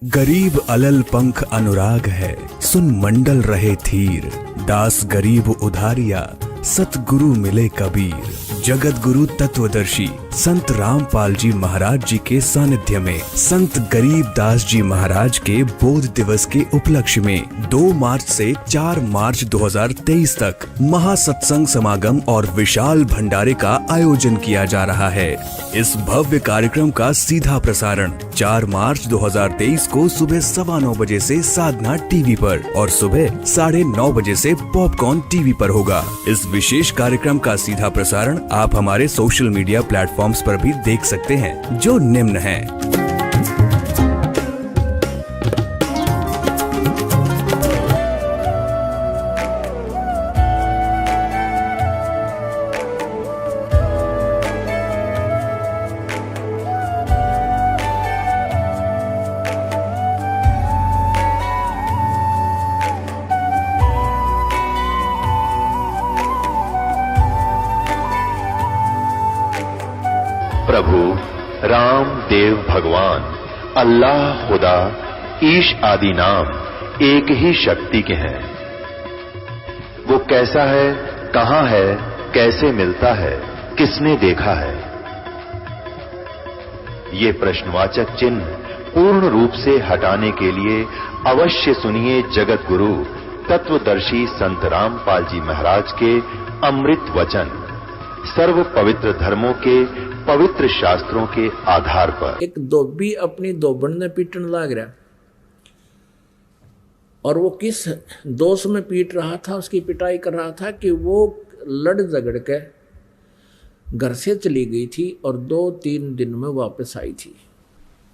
गरीब अलल पंख अनुराग है, सुन मंडल रहे थीर। दास गरीब उधारिया, सतगुरु मिले कबीर। जगत गुरु तत्वदर्शी संत रामपाल जी महाराज जी के सानिध्य में संत गरीब दास जी महाराज के बोध दिवस के उपलक्ष्य में 2 मार्च से 4 मार्च 2023 तक महासत्संग समागम और विशाल भंडारे का आयोजन किया जा रहा है। इस भव्य कार्यक्रम का सीधा प्रसारण 4 मार्च 2023 को सुबह 9:15 बजे से साधना टीवी पर और सुबह 9:30 बजे से पॉपकॉर्न टीवी पर होगा। इस विशेष कार्यक्रम का सीधा प्रसारण आप हमारे सोशल मीडिया प्लेटफॉर्म्स पर भी देख सकते हैं, जो निम्न हैं। प्रभु राम देव भगवान अल्लाह खुदा ईश आदि नाम एक ही शक्ति के हैं। वो कैसा है, कहां है, कैसे मिलता है, किसने देखा है? ये प्रश्नवाचक चिन्ह पूर्ण रूप से हटाने के लिए अवश्य सुनिए जगत गुरु तत्वदर्शी संत रामपाल जी महाराज के अमृत वचन, सर्व पवित्र धर्मों के पवित्र शास्त्रों के आधार पर। एक धोबी अपनी धोबन ने पीटन लाग रहा, और वो किस दोष में पीट रहा था, उसकी पिटाई कर रहा था कि वो लड़ झगड़ के घर से चली गई थी और 2-3 दिन में वापस आई थी।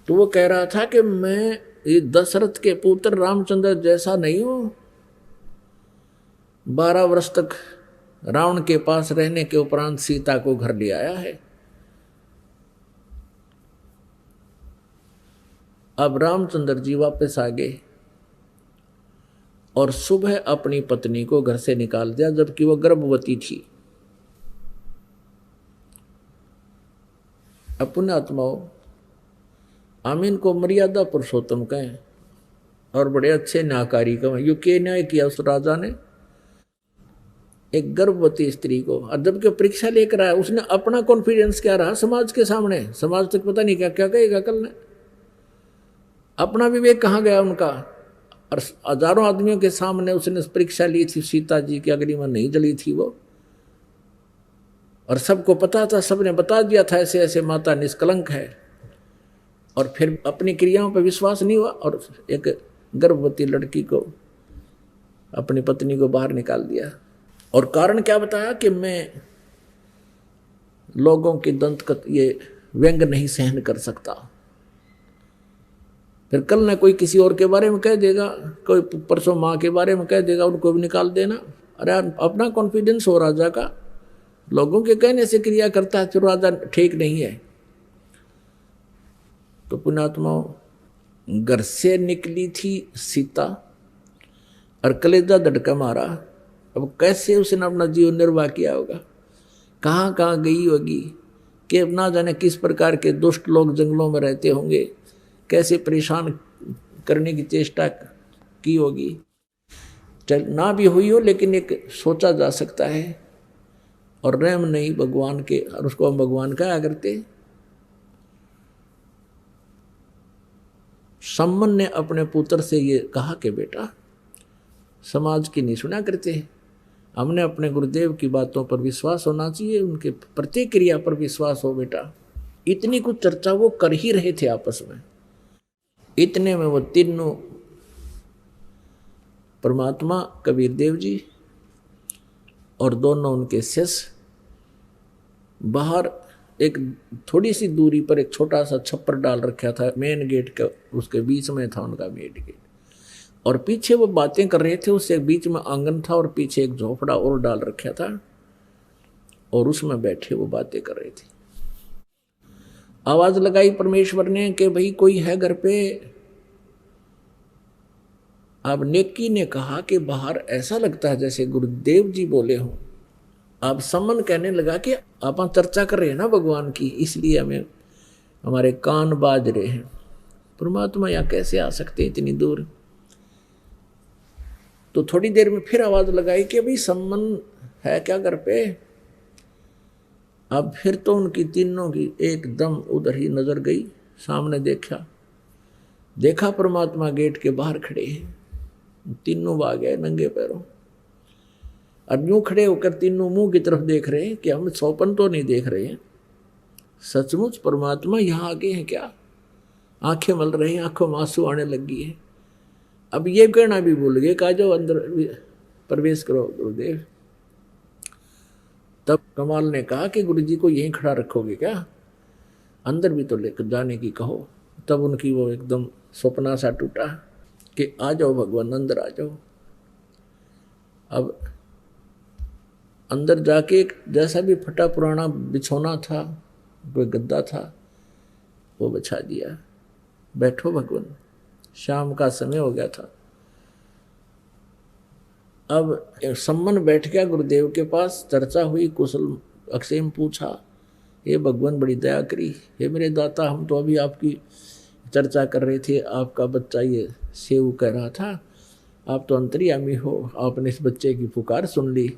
तो वो कह रहा था कि मैं दशरथ के पुत्र रामचंद्र जैसा नहीं हूं। 12 वर्ष तक रावण के पास रहने के उपरांत सीता को घर ले आया है। अब रामचंद्र जी वापस आ गए और सुबह अपनी पत्नी को घर से निकाल दिया, जबकि वह गर्भवती थी। अपने आत्माओं, आमीन को मर्यादा पुरुषोत्तम कहें और बड़े अच्छे न्यायकारी कहें। यो के न्याय किया उस राजा ने एक गर्भवती स्त्री को, और जबकि परीक्षा लेकर आया, उसने अपना कॉन्फिडेंस क्या रहा समाज के सामने। समाज तक पता नहीं क्या क्या कहेगा कल ने, अपना विवेक कहाँ गया उनका। और हजारों आदमियों के सामने उसने परीक्षा ली थी, सीता जी की अग्नि में नहीं जली थी वो, और सबको पता था, सबने बता दिया था ऐसे ऐसे माता निष्कलंक है। और फिर अपनी क्रियाओं पर विश्वास नहीं हुआ और एक गर्भवती लड़की को, अपनी पत्नी को बाहर निकाल दिया। और कारण क्या बताया कि मैं लोगों की दंत ये व्यंग नहीं सहन कर सकता। फिर कल ना कोई किसी और के बारे में कह देगा, कोई परसों माँ के बारे में कह देगा, उनको भी निकाल देना। अरे अपना कॉन्फिडेंस हो राजा का, लोगों के कहने से क्रिया करता है तो राजा ठीक नहीं है। तो पुण्यात्माओं, घर से निकली थी सीता और कलेजा धड़का मारा। अब कैसे उसने अपना जीवन निर्वाह किया होगा, कहाँ कहाँ गई होगी, कि ना जाने किस प्रकार के दुष्ट लोग जंगलों में रहते होंगे, कैसे परेशान करने की चेष्टा की होगी। चल ना भी हुई हो, लेकिन एक सोचा जा सकता है। और रहम नहीं भगवान के, और उसको हम भगवान कहा करते। सम्मन ने अपने पुत्र से ये कहा कि बेटा, समाज की नहीं सुना करते, हमने अपने गुरुदेव की बातों पर विश्वास होना चाहिए, उनके प्रतिक्रिया पर विश्वास हो बेटा। इतनी कुछ चर्चा वो कर ही रहे थे आपस में। इतने में वो तीनों, परमात्मा कबीर देव जी और दोनों उनके शिष्य, बाहर एक थोड़ी सी दूरी पर एक छोटा सा छप्पर डाल रखा था मेन गेट का, उसके बीच में था उनका मेन गेट, और पीछे वो बातें कर रहे थे। उससे बीच में आंगन था और पीछे एक झोपड़ा और डाल रखा था, और उसमें बैठे वो बातें कर रहे थे। आवाज लगाई परमेश्वर ने कि भाई कोई है घर पे। अब नेकी ने कहा कि बाहर ऐसा लगता है जैसे गुरुदेव जी बोले हों। अब सम्मन कहने लगा कि आप चर्चा कर रहे हैं ना भगवान की, इसलिए हमें हमारे कान बाज रहे हैं। परमात्मा यहाँ कैसे आ सकते इतनी दूर। तो थोड़ी देर में फिर आवाज लगाई कि अभी सम्मन है क्या घर पे। अब फिर तो उनकी तीनों की एकदम उधर ही नजर गई, सामने देखा परमात्मा गेट के बाहर खड़े हैं। तीनों भाग गए नंगे पैरों। अब यूं खड़े होकर तीनों मुंह की तरफ देख रहे हैं कि हम सौपन तो नहीं देख रहे हैं, सचमुच परमात्मा यहाँ आगे हैं क्या। आंखें मल रहे हैं, आंखों में आंसू आने लगी है। अब ये कहना भी भूल गए, कहा जाओ अंदर प्रवेश करो गुरुदेव। तब कमाल ने कहा कि गुरुजी को यहीं खड़ा रखोगे क्या, अंदर भी तो लेकर जाने की कहो। तब उनकी वो एकदम सपना सा टूटा कि आ जाओ भगवान, अंदर आ जाओ। अब अंदर जाके जैसा भी फटा पुराना बिछौना था, कोई गद्दा था, वो बिछा दिया। बैठो भगवान, शाम का समय हो गया था। अब सम्मन बैठ गया गुरुदेव के पास, चर्चा हुई, कुशल अक्षेम पूछा। हे भगवान बड़ी दया करी, हे मेरे दाता, हम तो अभी आपकी चर्चा कर रहे थे, आपका बच्चा ये सेव कह रहा था, आप तो अंतर्यामी हो, आपने इस बच्चे की पुकार सुन ली।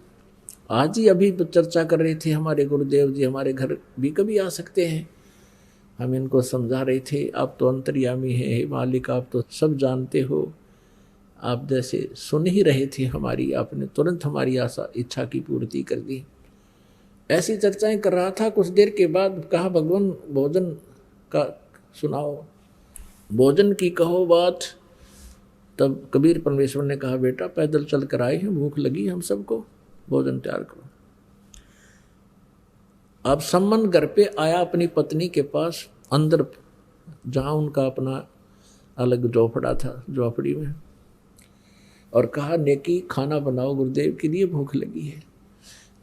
आज ही अभी चर्चा कर रहे थे, हमारे गुरुदेव जी हमारे घर भी कभी आ सकते हैं। हम इनको समझा रहे थे, आप तो अंतर्यामी हैं, हे मालिक, आप तो सब जानते हो। आप जैसे सुन ही रहे थे हमारी, आपने तुरंत हमारी आशा इच्छा की पूर्ति कर दी। ऐसी चर्चाएं कर रहा था। कुछ देर के बाद कहा, भगवान भोजन का सुनाओ, भोजन की कहो बात। तब कबीर परमेश्वर ने कहा, बेटा पैदल चल कर आए हैं, भूख लगी हम सबको, भोजन तैयार करो। अब सम्मन घर पे आया अपनी पत्नी के पास, अंदर जहाँ उनका अपना अलग झोपड़ा था, झोपड़ी में, और कहा, नेकी खाना बनाओ, गुरुदेव के लिए भूख लगी है।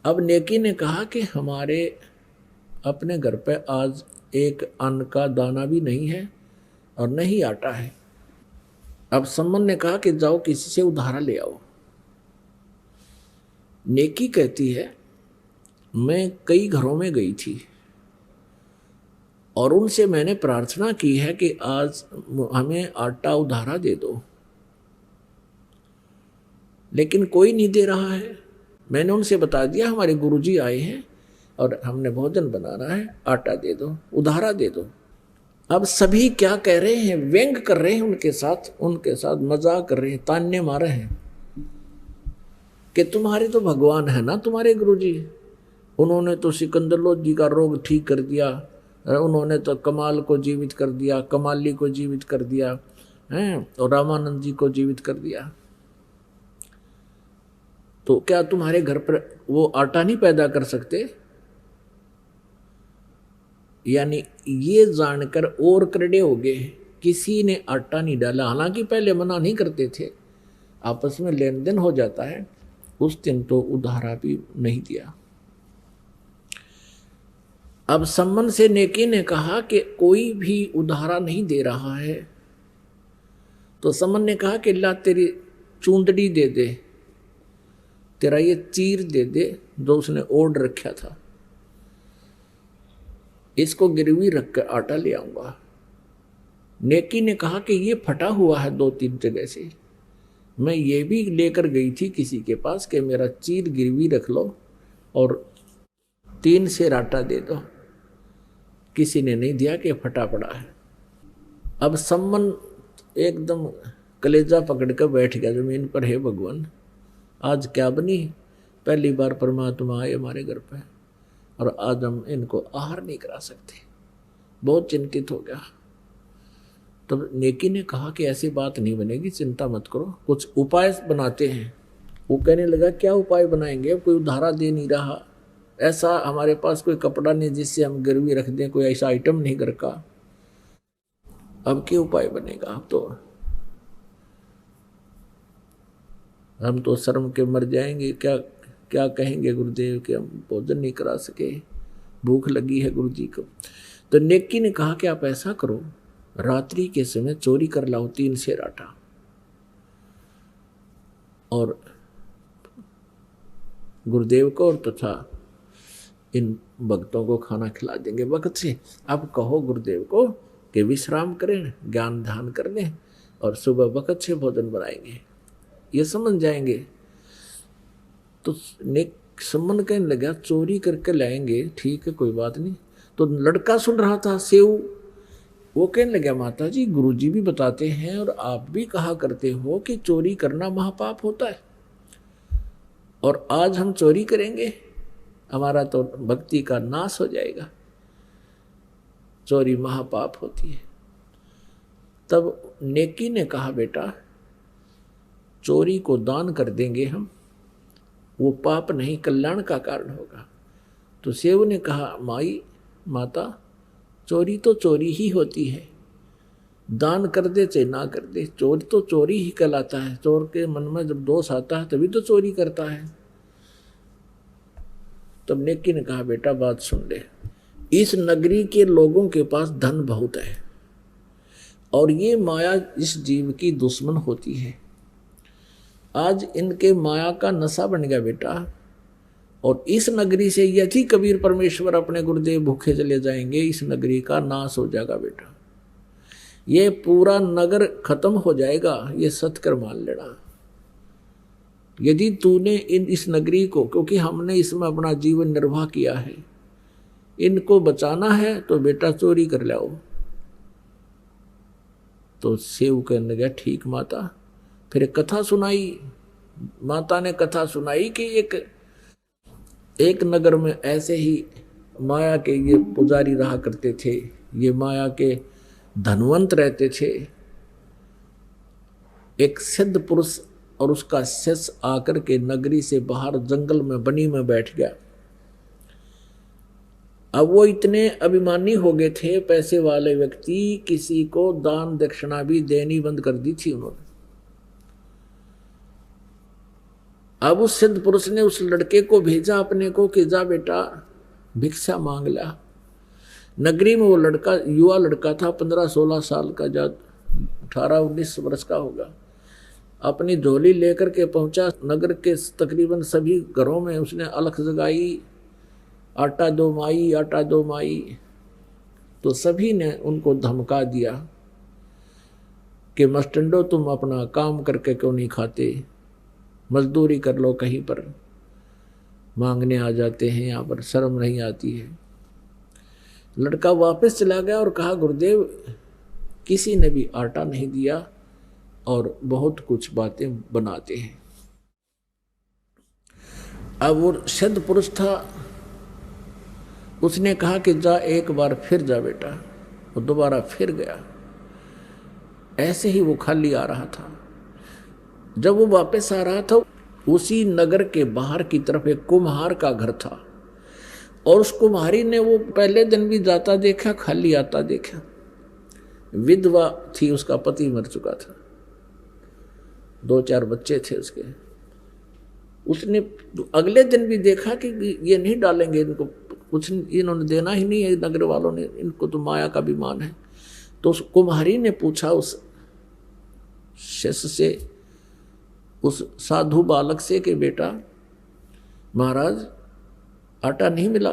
अब नेकी ने कहा कि हमारे अपने घर पे आज एक अन्न का दाना भी नहीं है और नहीं आटा है। अब सम्मन ने कहा कि जाओ किसी से उधारा ले आओ। नेकी कहती है, मैं कई घरों में गई थी और उनसे मैंने प्रार्थना की है कि आज हमें आटा उधारा दे दो, लेकिन कोई नहीं दे रहा है। मैंने उनसे बता दिया हमारे गुरुजी आए हैं और हमने भोजन बनाना है, आटा दे दो, उधारा दे दो। अब सभी क्या कह रहे हैं, व्यंग कर रहे हैं उनके साथ मजाक कर रहे हैं, तान्ने मारे हैं कि तुम्हारे तो भगवान है ना, तुम्हारे गुरुजी, उन्होंने तो सिकंदर लोधी का रोग ठीक कर दिया, उन्होंने तो कमाल को जीवित कर दिया, कमाली को जीवित कर दिया हैं, और रामानंद जी को जीवित कर दिया। तो क्या तुम्हारे घर पर वो आटा नहीं पैदा कर सकते? यानी ये जानकर और करड़े हो गए, किसी ने आटा नहीं डाला। हालांकि पहले मना नहीं करते थे, आपस में लेन देन हो जाता है। उस दिन तो उधारा भी नहीं दिया। अब सम्मन से नेकी ने कहा कि कोई भी उधारा नहीं दे रहा है। तो सम्मन ने कहा कि ला तेरी चूंदड़ी दे दे, तेरा ये चीर दे दे जो उसने ओढ़ रखा था, इसको गिरवी रख कर आटा ले आऊंगा। नेकी ने कहा कि ये फटा हुआ है 2-3 जगह से, मैं ये भी लेकर गई थी किसी के पास कि मेरा चीर गिरवी रख लो और 3 सेर आटा दे दो। किसी ने नहीं दिया कि फटा पड़ा है। अब सम्मन एकदम कलेजा पकड़ कर बैठ गया जमीन पर। हे भगवान, आज क्या बनी? पहली बार परमात्मा आए हमारे घर पे और आज हम इनको आहार नहीं करा सकते। बहुत चिंतित हो गया। तब नेकी ने कहा कि ऐसी बात नहीं बनेगी, चिंता मत करो, कुछ उपाय बनाते हैं। वो कहने लगा, क्या उपाय बनाएंगे? अब कोई उधारा दे नहीं रहा, ऐसा हमारे पास कोई कपड़ा नहीं जिससे हम गिरवी रख दें, कोई ऐसा आइटम नहीं घर का, अब क्या उपाय बनेगा? अब हम तो शर्म के मर जाएंगे। क्या क्या कहेंगे गुरुदेव कि हम भोजन नहीं करा सके, भूख लगी है गुरुजी को। तो नेकी ने कहा कि आप ऐसा करो, रात्रि के समय चोरी कर लाओ 3 सेर आटा और गुरुदेव को और तथा इन भक्तों को खाना खिला देंगे वक्त से। अब कहो गुरुदेव को कि विश्राम करें, ज्ञान ध्यान कर लें और सुबह वक्त से भोजन बनाएंगे, ये समझ जाएंगे। तो नेक संबंध कहने लगा चोरी करके लाएंगे, ठीक है कोई बात नहीं। तो लड़का सुन रहा था सेव, वो कहने लगा माता जी गुरुजी भी बताते हैं और आप भी कहा करते हो कि चोरी करना महापाप होता है, और आज हम चोरी करेंगे, हमारा तो भक्ति का नाश हो जाएगा, चोरी महापाप होती है। तब नेकी ने कहा बेटा चोरी को दान कर देंगे हम, वो पाप नहीं कल्याण का कारण होगा। तो सेव ने कहा माई माता चोरी तो चोरी ही होती है, दान कर दे चाहे ना कर दे, चोरी तो चोरी ही कहलाता है। चोर के मन में जब दोष आता है तभी तो चोरी करता है। तब नेकी ने कहा बेटा बात सुन ले, इस नगरी के लोगों के पास धन बहुत है और ये माया इस जीव की दुश्मन होती है। आज इनके माया का नशा बन गया बेटा, और इस नगरी से यदि कबीर परमेश्वर अपने गुरुदेव भूखे चले जाएंगे, इस नगरी का नाश हो जाएगा बेटा, ये पूरा नगर खत्म हो जाएगा, ये सत्कर मान लेना। यदि तूने इस नगरी को, क्योंकि हमने इसमें अपना जीवन निर्वाह किया है, इनको बचाना है तो बेटा चोरी कर लाओ। तो सेव कहने लगा ठीक माता। फिर एक कथा सुनाई, माता ने कथा सुनाई कि एक नगर में ऐसे ही माया के ये पुजारी रहा करते थे, ये माया के धनवंत रहते थे। एक सिद्ध पुरुष और उसका शिष्य आकर के नगरी से बाहर जंगल में बनी में बैठ गया। अब वो इतने अभिमानी हो गए थे, पैसे वाले व्यक्ति, किसी को दान दक्षिणा भी देनी बंद कर दी थी उन्होंने। अब उस सिद्ध पुरुष ने उस लड़के को भेजा अपने को कि जा बेटा भिक्षा मांग ला। नगरी में वो लड़का युवा लड़का था, 15-16 साल का, जा 18-19 वर्ष का होगा। अपनी झोली लेकर के पहुंचा। नगर के तकरीबन सभी घरों में उसने अलख जगाई, आटा दो माई, आटा दो माई। तो सभी ने उनको धमका दिया कि मस्टंडो तुम अपना काम करके क्यों नहीं खाते, मजदूरी कर लो, कहीं पर मांगने आ जाते हैं, यहाँ पर शर्म नहीं आती है। लड़का वापस चला गया और कहा गुरुदेव किसी ने भी आटा नहीं दिया और बहुत कुछ बातें बनाते हैं। अब वो सिद्ध पुरुष था, उसने कहा कि जा एक बार फिर जा बेटा। वो दोबारा फिर गया। ऐसे ही वो खाली आ रहा था। जब वो वापस आ रहा था, उसी नगर के बाहर की तरफ एक कुम्हार का घर था, और उस कुम्हारी ने वो पहले दिन भी जाता देखा, खाली आता देखा। विधवा थी, उसका पति मर चुका था, 2-4 बच्चे थे उसके। उसने अगले दिन भी देखा कि ये नहीं डालेंगे, इनको कुछ इन्होंने देना ही नहीं है, नगर वालों ने, इनको तो माया का अभिमान है। तो उस कुम्हारी ने पूछा उस शिष्य से, उस साधु बालक से कि बेटा महाराज आटा नहीं मिला?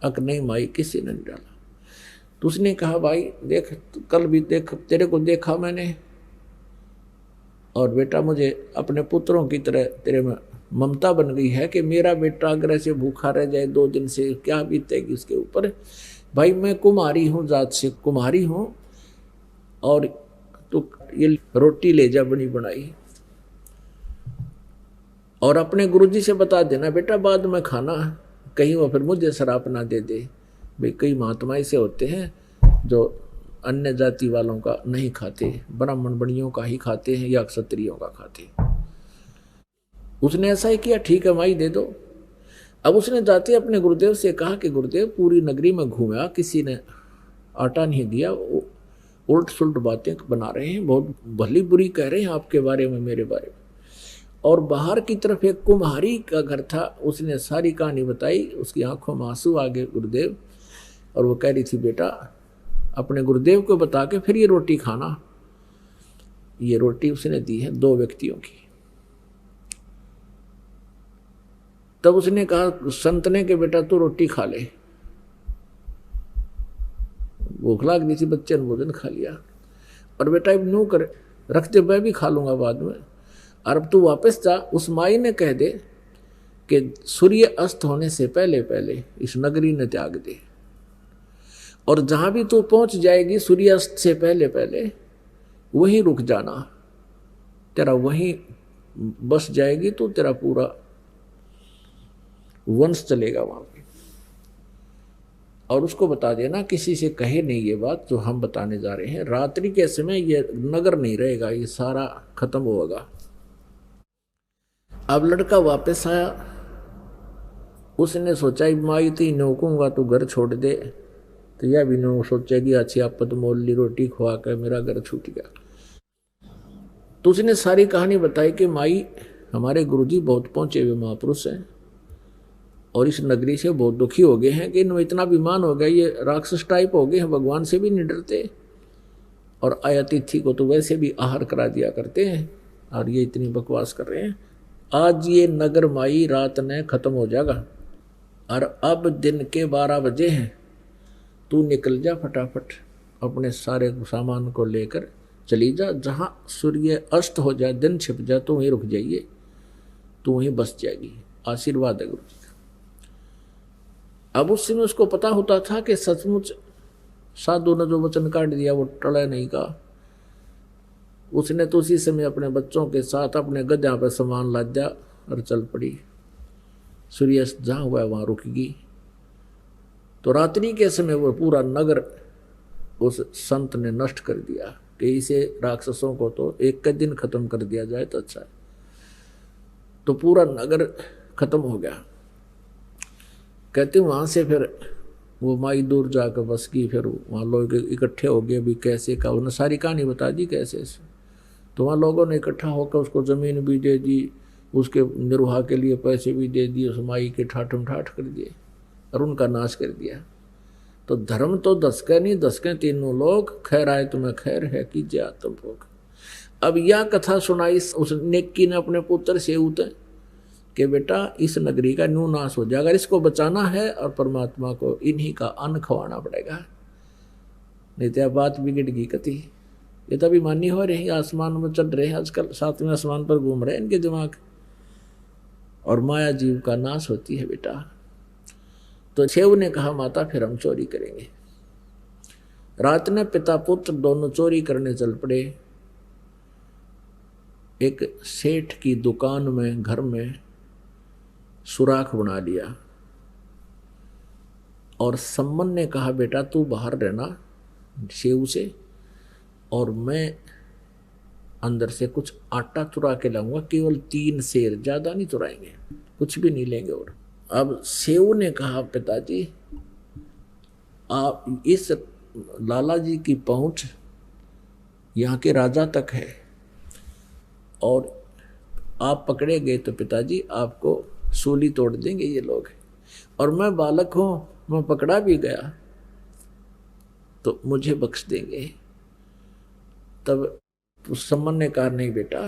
अक नहीं माई किसी ने नहीं डाला। तो उसने कहा भाई देख, कल भी देख, तेरे को देखा मैंने, और बेटा मुझे अपने पुत्रों की तरह तेरे में ममता बन गई है कि मेरा बेटा अगर ऐसे भूखा रह जाए 2 दिन से, क्या बीतेगी उसके ऊपर। भाई मैं कुम्हारी हूँ, जात से कुम्हारी हूँ, और तो ये रोटी ले जा बनी बनाई, और अपने गुरुजी से बता देना बेटा बाद में खाना, कहीं वो फिर मुझे शराप ना दे दे। भाई कई महात्मा ऐसे होते हैं जो अन्य जाति वालों का नहीं खाते, ब्राह्मण बणियों का ही खाते हैं या क्षत्रियों का खाते हैं। उसने ऐसा ही किया, ठीक है माई दे दो। अब उसने जाते अपने गुरुदेव से कहा कि गुरुदेव पूरी नगरी में घूमा, किसी ने आटा नहीं दिया, उल्ट सुल्ट बातें बना रहे हैं, बहुत भली बुरी कह रहे हैं आपके बारे में, मेरे बारे में। और बाहर की तरफ एक कुम्हारी का घर था, उसने सारी कहानी बताई। उसकी आंखों में आंसू आ गए गुरुदेव, और वो कह रही थी बेटा अपने गुरुदेव को बता के फिर ये रोटी खाना। ये रोटी उसने दी है 2 व्यक्तियों की। तब उसने कहा संत ने कि बेटा तू रोटी खा ले। भूख लाग रही थी, बच्चे ने भोजन खा लिया। और बेटा अब न्यू कर रख दे, मैं भी खा लूंगा बाद में। और अब तू वापस जा, उस माई ने कह दे कि सूर्य अस्त होने से पहले पहले इस नगरी ने त्याग दे, और जहां भी तू पहुंच जाएगी सूर्यास्त से पहले पहले वहीं रुक जाना, तेरा वहीं बस जाएगी तो तेरा पूरा वंश चलेगा वहां पे। और उसको बता देना किसी से कहे नहीं ये बात जो हम बताने जा रहे हैं। रात्रि के समय ये नगर नहीं रहेगा, ये सारा खत्म होगा। अब लड़का वापस आया, उसने सोचा माई थी नौकूंगा तो घर छोड़ दे, तो यह भी नो सोचेगी अच्छी आपत मोल ली रोटी खुआ कर मेरा घर छूट गया। तो उसने सारी कहानी बताई कि माई हमारे गुरुजी बहुत पहुंचे हुए महापुरुष हैं और इस नगरी से बहुत दुखी हो गए हैं कि इनमें इतना अभिमान हो गया, ये राक्षस टाइप हो गए हैं, भगवान से भी नहीं डरते और अतिथि को तो वैसे भी आहार करा दिया करते हैं और ये इतनी बकवास कर रहे हैं। आज ये नगर माई रात ने खत्म हो जाएगा और अब दिन के 12 बजे हैं, तू निकल जा फटाफट अपने सारे सामान को लेकर चली जा, जहां सूर्य अस्त हो जाए दिन छिप जाए तो वहीं रुक जाइए, तू वहीं बस जाएगी। आशीर्वाद है गुरु जी का। अब उस समय उसको पता होता था कि सचमुच साधु ने जो वचन काट दिया वो टला नहीं का। उसने तो उसी समय अपने बच्चों के साथ अपने गद्या पर सामान लाद दिया और चल पड़ी। सूर्यास्त जहाँ हुआ वहाँ रुकेगी। तो रात्रि के समय वो पूरा नगर उस संत ने नष्ट कर दिया कि इसे राक्षसों को तो एक का दिन खत्म कर दिया जाए तो अच्छा है। तो पूरा नगर खत्म हो गया। कहते वहाँ से फिर वो माई दूर जाकर बस की, फिर वहाँ लोग इकट्ठे हो गए। अभी कैसे का उन्होंने सारी कहानी बता दी कैसे से। तो वहाँ लोगों ने इकट्ठा होकर उसको ज़मीन भी दे दी, उसके निर्वाह के लिए पैसे भी दे दिए, उस माई के ठाठम ठाठ कर दिए और उनका नाश कर दिया। तो धर्म तो दसके नहीं दसके तीनों लोग, खैर आए तुम्हें खैर है कीजिए आत्म भोग। अब यह कथा सुनाई उस नेकी ने अपने पुत्र से उतर कि बेटा इस नगरी का न्यू नाश हो जाएगा, इसको बचाना है और परमात्मा को इन्हीं का अन्न खवाना पड़ेगा, नहीं तो बात बिगड़ गई कति। ये तो अभिमानी हो रहे हैं, आसमान में चढ़ रहे हैं आजकल, 7वें आसमान पर घूम रहे हैं इनके दिमाग, और माया जीव का नाश होती है बेटा। तो शेव ने कहा माता फिर हम चोरी करेंगे। रात ने पिता पुत्र दोनों चोरी करने चल पड़े। एक सेठ की दुकान में घर में सुराख बना लिया और सम्मन ने कहा बेटा तू बाहर रहना शेव से और मैं अंदर से कुछ आटा चुरा के लाऊंगा, केवल 3 सेर, ज्यादा नहीं चुराएंगे, कुछ भी नहीं लेंगे। और अब सेव ने कहा पिताजी आप इस लाला जी की पहुंच यहाँ के राजा तक है और आप पकड़े गए तो पिताजी आपको सूली तोड़ देंगे ये लोग, और मैं बालक हूं, मैं पकड़ा भी गया तो मुझे बख्श देंगे। तब सम्मन ने कहा नहीं बेटा,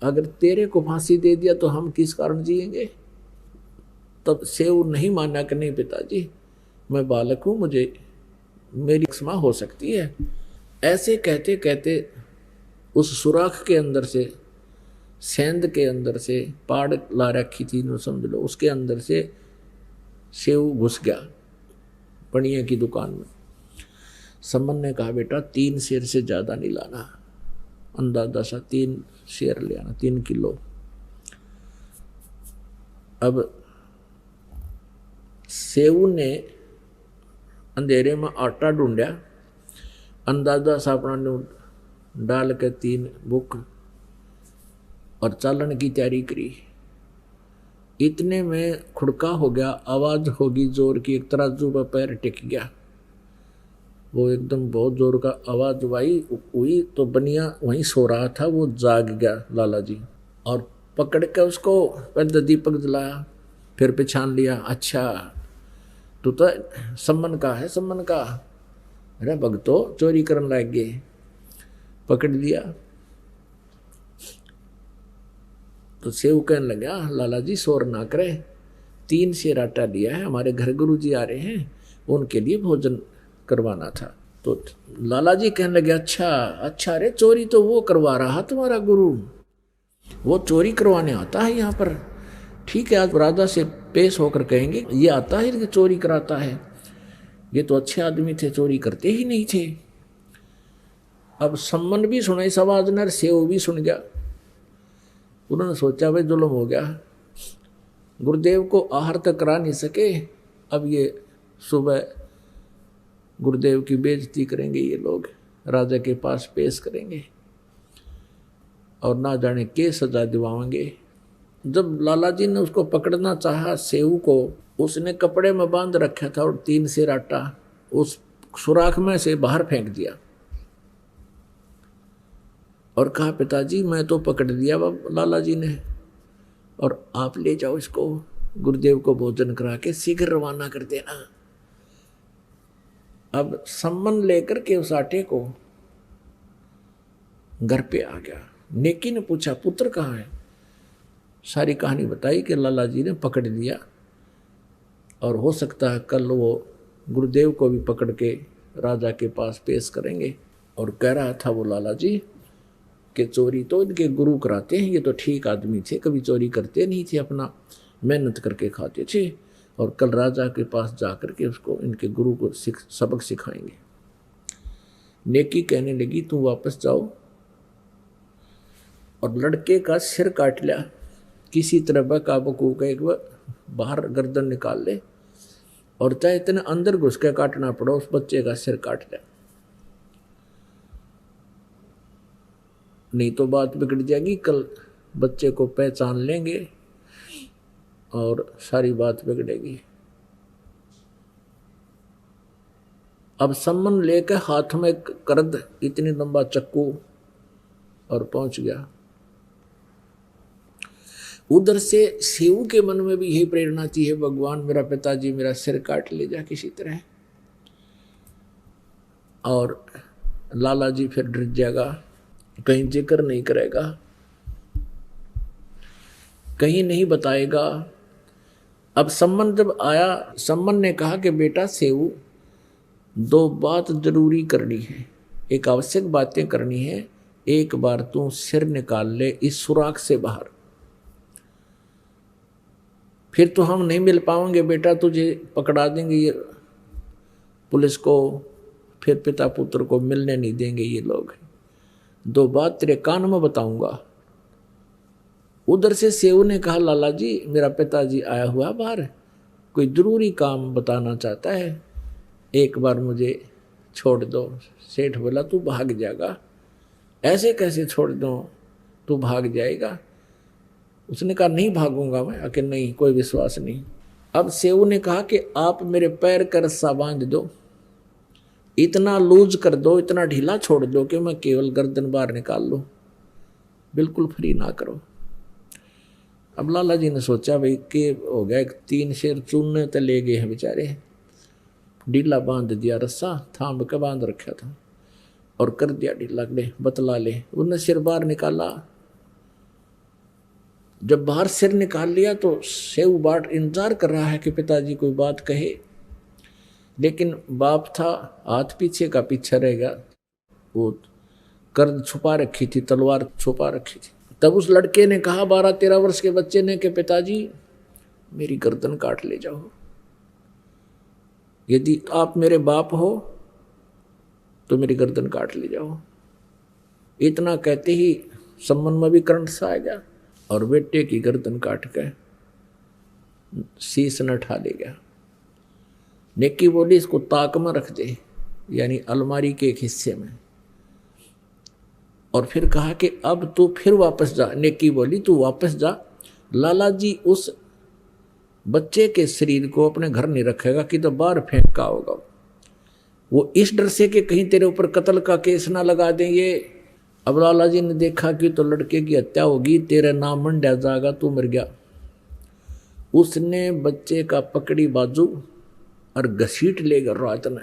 अगर तेरे को फांसी दे दिया तो हम किस कारण जिएंगे। तब सेव नहीं माना कि नहीं पिताजी मैं बालक हूं, मुझे मेरी क्षमा हो सकती है। ऐसे कहते कहते उस सुराख के अंदर से, सेंध के अंदर से, पाड़ ला रखी थी नो समझ लो, उसके अंदर से सेव घुस गया पणिया की दुकान में। सम्मन ने कहा बेटा 3 सेर से ज्यादा नहीं लाना, अंदाजा सा 3 शेर ले आना, 3 किलो। अब सेव ने अंधेरे में आटा ढूंढा, अंदाजा सा अपना डाल के 3 बुक और चालन की तैयारी करी। इतने में खुड़का हो गया, आवाज होगी जोर की, एक तराजू पर पैर टिक गया। वो एकदम बहुत जोर का आवाज हुई तो बनिया वहीं सो रहा था, वो जाग गया लाला जी और पकड़ के उसको पहले दीपक जलाया, फिर पहचान लिया, अच्छा तू तो सम्मन का है, सम्मन का। अरे भगतो चोरी करने लग गए, पकड़ लिया। तो सेव कहने लगा लाला जी शोर ना करे, 3 शेर आटा लिया है, हमारे घर गुरु जी आ रहे हैं, उनके लिए भोजन करवाना था। तो लाला जी कहने लगे अच्छा अच्छा, अरे चोरी तो वो करवा रहा तुम्हारा गुरु, वो चोरी करवाने आता है यहाँ पर। ठीक है, आज राजा से पेश होकर कहेंगे ये आता है कि चोरी कराता है, ये तो अच्छे आदमी थे, चोरी करते ही नहीं थे। अब सम्मन भी सुना इस आवाज ने, सेव भी सुन गया। उन्होंने सोचा भाई जुल्म हो गया, गुरुदेव को आहार तक करा नहीं सके, अब ये सुबह गुरुदेव की बेइज्जती करेंगे ये लोग, राजा के पास पेश करेंगे और ना जाने के सजा दिवाएंगे। जब लाला जी ने उसको पकड़ना चाहा सेऊ को, उसने कपड़े में बांध रखा था और 3 सेर आटा उस सुराख में से बाहर फेंक दिया और कहा पिताजी मैं तो पकड़ दिया लाला जी ने, और आप ले जाओ इसको गुरुदेव को भोजन करा के शीघ्र रवाना कर देना। अब सम्मन लेकर के उस आटे को घर पे आ गया। नेकी ने पूछा पुत्र कहाँ है? सारी कहानी बताई कि लाला जी ने पकड़ लिया और हो सकता है कल वो गुरुदेव को भी पकड़ के राजा के पास पेश करेंगे। और कह रहा था वो लाला जी कि चोरी तो इनके गुरु कराते हैं, ये तो ठीक आदमी थे, कभी चोरी करते नहीं थे, अपना मेहनत करके खाते थे, और कल राजा के पास जाकर के उसको इनके गुरु को सबक सिखाएंगे। नेकी कहने लगी तू वापस जाओ और लड़के का सिर काट लिया, किसी तरह बका बकू का एक बाहर गर्दन निकाल ले, और चाहे इतने अंदर घुस के काटना पड़ो उस बच्चे का सिर काट लिया, नहीं तो बात बिगड़ जाएगी, कल बच्चे को पहचान लेंगे और सारी बात बिगड़ेगी। अब सम्मन लेकर हाथ में करद इतनी लंबा चक्कू और पहुंच गया। उधर से शिव के मन में भी यही प्रेरणा थी, है भगवान मेरा पिताजी मेरा सिर काट ले जा किसी तरह, और लाला जी फिर डर जाएगा, कहीं जिक्र नहीं करेगा, कहीं नहीं बताएगा। अब सम्मन जब आया, सम्मन ने कहा कि बेटा सेऊ 2 बात जरूरी करनी है, एक आवश्यक बातें करनी है, एक बार तू सिर निकाल ले इस सुराख से बाहर, फिर तो हम नहीं मिल पाएंगे बेटा, तुझे पकड़ा देंगे ये पुलिस को, फिर पिता पुत्र को मिलने नहीं देंगे ये लोग। 2 बात तेरे कान में बताऊंगा। उधर से सेऊ ने कहा लाला जी मेरा पिताजी आया हुआ बाहर, कोई जरूरी काम बताना चाहता है, एक बार मुझे छोड़ दो। सेठ बोला तू भाग जाएगा, ऐसे कैसे छोड़ दो, तू भाग जाएगा? उसने कहा नहीं भागूंगा मैं, कि नहीं कोई विश्वास नहीं। अब सेऊ ने कहा कि आप मेरे पैर का रस्सा बांध दो, इतना लूज कर दो, इतना ढीला छोड़ दो कि मैं केवल गर्दन बाहर निकाल लूं, बिल्कुल फ्री ना करो। अब लाला जी ने सोचा भाई के हो गया, 3 शेर चुनने तो ले गए हैं बेचारे, ढीला बांध दिया, रस्सा थाम के बांध रखा था और कर दिया ढीला, ले बतला ले। उन्हें सिर बाहर निकाला, जब बाहर सिर निकाल लिया तो सेऊ बाट इंतजार कर रहा है कि पिताजी कोई बात कहे, लेकिन बाप था हाथ पीछे का पीछे रहेगा, वो कर्द छुपा रखी थी, तलवार छुपा रखी थी। तब उस लड़के ने कहा 12-13 वर्ष के बच्चे ने कि पिताजी मेरी गर्दन काट ले जाओ, यदि आप मेरे बाप हो तो मेरी गर्दन काट ले जाओ। इतना कहते ही सम्मन में भी करंट सा आ गया और बेटे की गर्दन काट के शीश न उठा ले गया। नेकी बोली इसको ताक में रख दे, यानी अलमारी के एक हिस्से में, और फिर कहा कि अब तू फिर वापस जा। नेकी बोली तू वापस जा, लाला जी उस बच्चे के शरीर को अपने घर नहीं रखेगा कि तो बाहर फेंका होगा, वो इस डर से कि कहीं तेरे ऊपर कत्ल का केस ना लगा देंगे। अब लाला जी ने देखा कि तो लड़के की हत्या होगी, तेरा नाम मंडा जाएगा, तू मर गया। उसने बच्चे का पकड़ी बाजू और घसीट लेकर रात ने,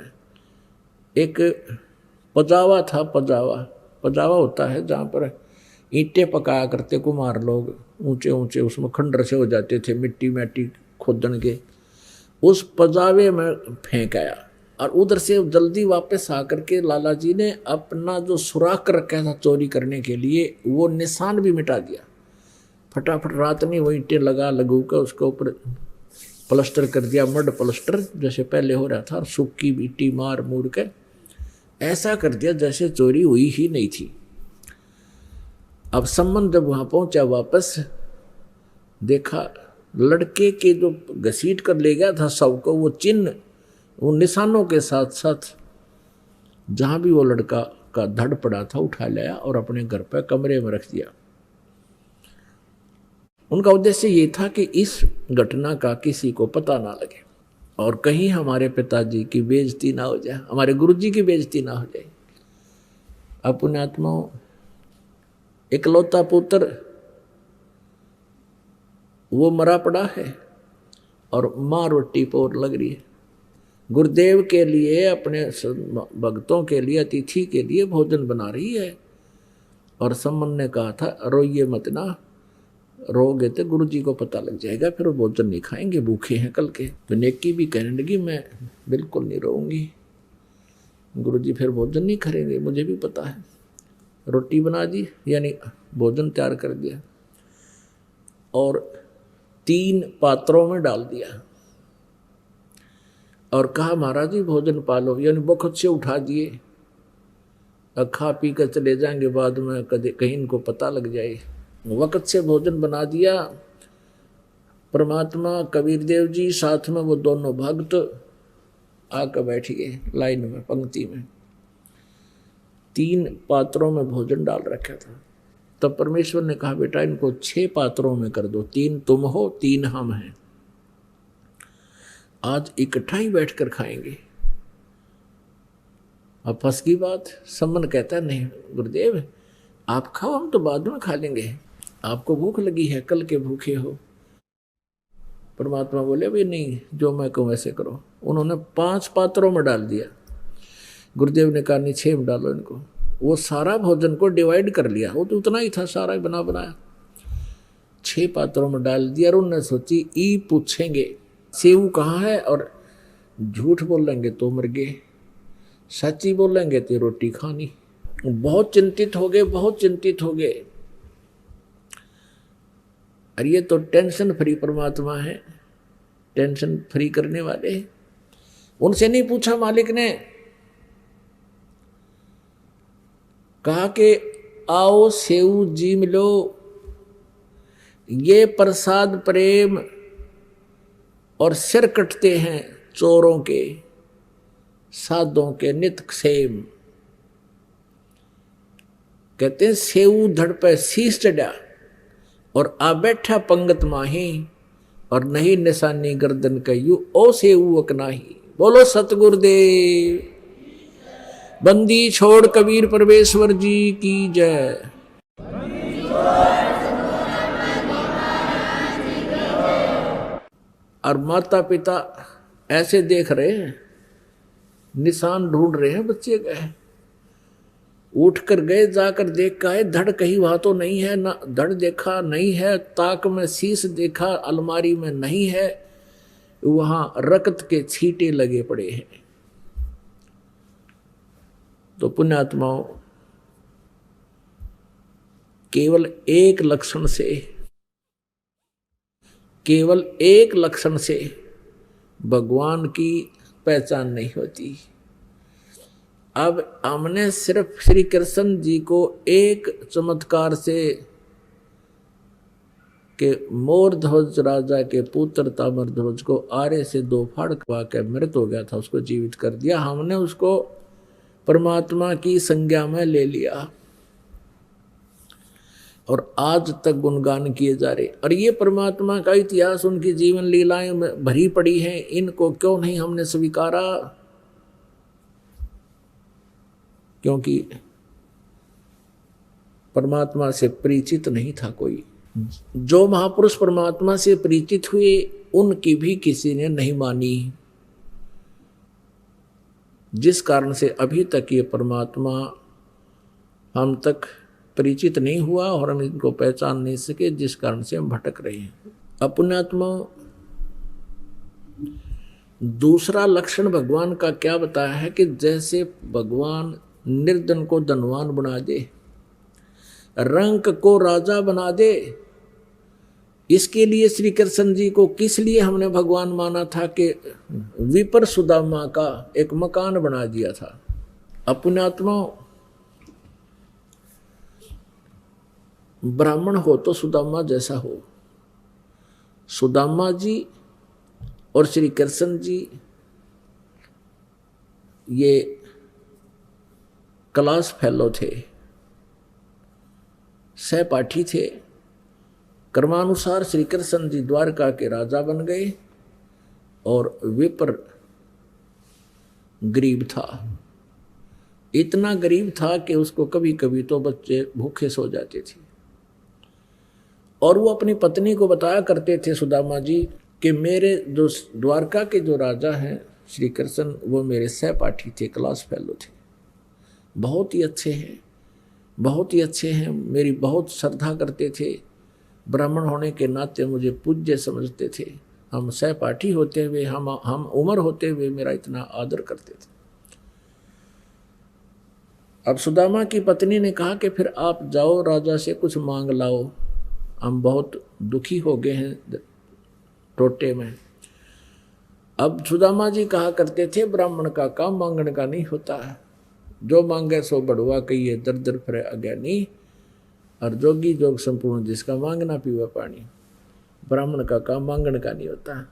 एक पजावा था, पजावा होता है जहाँ पर ईंटें पकाया करते कुम्हार लोग, ऊंचे ऊंचे उसमें खंडर से हो जाते थे, मिट्टी खोदन के, उस पजावे में फेंक आया और उधर से जल्दी वापस आकर के लाला जी ने अपना जो सुराख रखा था चोरी करने के लिए वो निशान भी मिटा दिया। फटाफट रात में वो ईंटें लगू कर उसके ऊपर प्लास्टर कर दिया, मड प्लास्टर जैसे पहले हो रहा था, और सूखी मिट्टी मार मूर के ऐसा कर दिया जैसे चोरी हुई ही नहीं थी। अब सम्मन जब वहां पहुंचा वापस देखा लड़के के जो घसीट कर ले गया था सबको, वो चिन्ह वो निशानों के साथ साथ जहां भी वो लड़का का धड़ पड़ा था उठा लाया और अपने घर पर कमरे में रख दिया। उनका उद्देश्य ये था कि इस घटना का किसी को पता ना लगे और कहीं हमारे पिताजी की बेइज्जती ना हो जाए, हमारे गुरुजी की बेइज्जती ना हो जाए। अब पुण्यात्माओं, इकलौता पुत्र वो मरा पड़ा है और माँ रोटी पोर लग रही है। गुरुदेव के लिए, अपने भक्तों के लिए, अतिथि के लिए भोजन बना रही है। और सम्मन ने कहा था रोइए मत ना, रोगे तो गुरु जी को पता लग जाएगा, फिर वो भोजन नहीं खाएंगे, भूखे हैं कल के। तो नेकी भी कहने लगी मैं बिल्कुल नहीं रोऊंगी, गुरु जी फिर भोजन नहीं करेंगे, मुझे भी पता है। रोटी बना दी, यानी भोजन तैयार कर दिया और 3 पात्रों में डाल दिया और कहा महाराज जी भोजन पालो, यानी बहुत से उठा दिए, अब खा पी कर चले जाएंगे, बाद में कहीं इनको पता लग जाए। वक्त से भोजन बना दिया। परमात्मा कबीर देव जी साथ में वो दोनों भक्त आकर बैठ गए लाइन में, पंक्ति में। 3 पात्रों में भोजन डाल रखा था। तब परमेश्वर ने कहा बेटा इनको 6 पात्रों में कर दो, 3 तुम हो 3 हम हैं, आज इकट्ठा ही बैठकर खाएंगे। अब फंस की बात। सम्मन कहता है नहीं गुरुदेव आप खाओ, हम तो बाद में खा लेंगे, आपको भूख लगी है, कल के भूखे हो। परमात्मा बोले भाई नहीं, जो मैं कहूँ वैसे करो। उन्होंने 5 पात्रों में डाल दिया। गुरुदेव ने कहा नहीं 6 में डालो इनको। वो सारा भोजन को डिवाइड कर लिया, वो तो उतना ही था, सारा बना बनाया 6 पात्रों में डाल दिया। और उन्होंने सोची ई पूछेंगे सेव कहाँ है, और झूठ बोलेंगे तो मर गए, सच्ची बोलेंगे तो रोटी खानी। बहुत चिंतित हो गए, बहुत चिंतित हो गए। और ये तो टेंशन फ्री परमात्मा है, टेंशन फ्री करने वाले। उनसे नहीं पूछा मालिक ने, कहा कि आओ सेऊ जी मिलो, ये प्रसाद प्रेम और सिर कटते हैं चोरों के, साधों के नित क्षेम। कहते हैं सेऊ धड़ पे शीश चढ़ा और आ बैठा पंगत माही, और नहीं निशानी गर्दन कयू ओ सेऊ अकनाही। बोलो सतगुरुदेव, बंदी छोड़ कबीर परमेश्वर जी की जय। और माता पिता ऐसे देख रहे हैं, निशान ढूंढ रहे हैं बच्चे गए। उठ कर गए, जाकर देख का है धड़ कहीं वहां तो नहीं है, ना धड़ देखा नहीं है, ताक में शीश देखा अलमारी में नहीं है, वहां रक्त के छींटे लगे पड़े हैं। तो पुण्यात्माओं, केवल एक लक्षण से भगवान की पहचान नहीं होती। अब हमने सिर्फ श्री कृष्ण जी को एक चमत्कार से कि मोर ध्वज राजा के पुत्र ताम्र ध्वज को आरे से 2 फाड़ खवा के मृत हो गया था, उसको जीवित कर दिया। हमने उसको परमात्मा की संज्ञा में ले लिया और आज तक गुणगान किए जा रहे। और ये परमात्मा का इतिहास, उनकी जीवन लीलाएं में भरी पड़ी हैं, इनको क्यों नहीं हमने स्वीकारा? क्योंकि परमात्मा से परिचित नहीं था कोई। जो महापुरुष परमात्मा से परिचित हुए उनकी भी किसी ने नहीं मानी, जिस कारण से अभी तक ये परमात्मा हम तक परिचित नहीं हुआ और हम इनको पहचान नहीं सके, जिस कारण से हम भटक रहे हैं। पुण्यात्मा, दूसरा लक्षण भगवान का क्या बताया है कि जैसे भगवान निर्धन को धनवान बना दे, रंक को राजा बना दे, इसके लिए श्री कृष्ण जी को किस लिए हमने भगवान माना था कि विपर सुदामा का एक मकान बना दिया था। अपने आत्मा ब्राह्मण हो तो सुदामा जैसा हो। सुदामा जी और श्री कृष्ण जी ये क्लास फेलो थे, सहपाठी थे। कर्मानुसार श्री कृष्ण जी द्वारका के राजा बन गए और विपर गरीब था। इतना गरीब था कि उसको कभी कभी तो बच्चे भूखे सो जाते थे। और वो अपनी पत्नी को बताया करते थे सुदामा जी कि मेरे जो द्वारका के जो राजा हैं श्री कृष्ण, वो मेरे सहपाठी थे, क्लास फेलो थे, बहुत ही अच्छे हैं, बहुत ही अच्छे हैं, मेरी बहुत श्रद्धा करते थे, ब्राह्मण होने के नाते मुझे पूज्य समझते थे, हम सहपाठी होते हुए, हम उम्र होते हुए मेरा इतना आदर करते थे। अब सुदामा की पत्नी ने कहा कि फिर आप जाओ राजा से कुछ मांग लाओ, हम बहुत दुखी हो गए हैं टोटे में। अब सुदामा जी कहा करते थे ब्राह्मण का काम मांगने का नहीं होता है, जो मांगे सो बढ़ुआ कहिए, दर दर फिरे अज्ञानी, और जोगी जोग संपूर्ण जिसका मांगना पीवा पानी। ब्राह्मण का काम मांगने का नहीं होता है।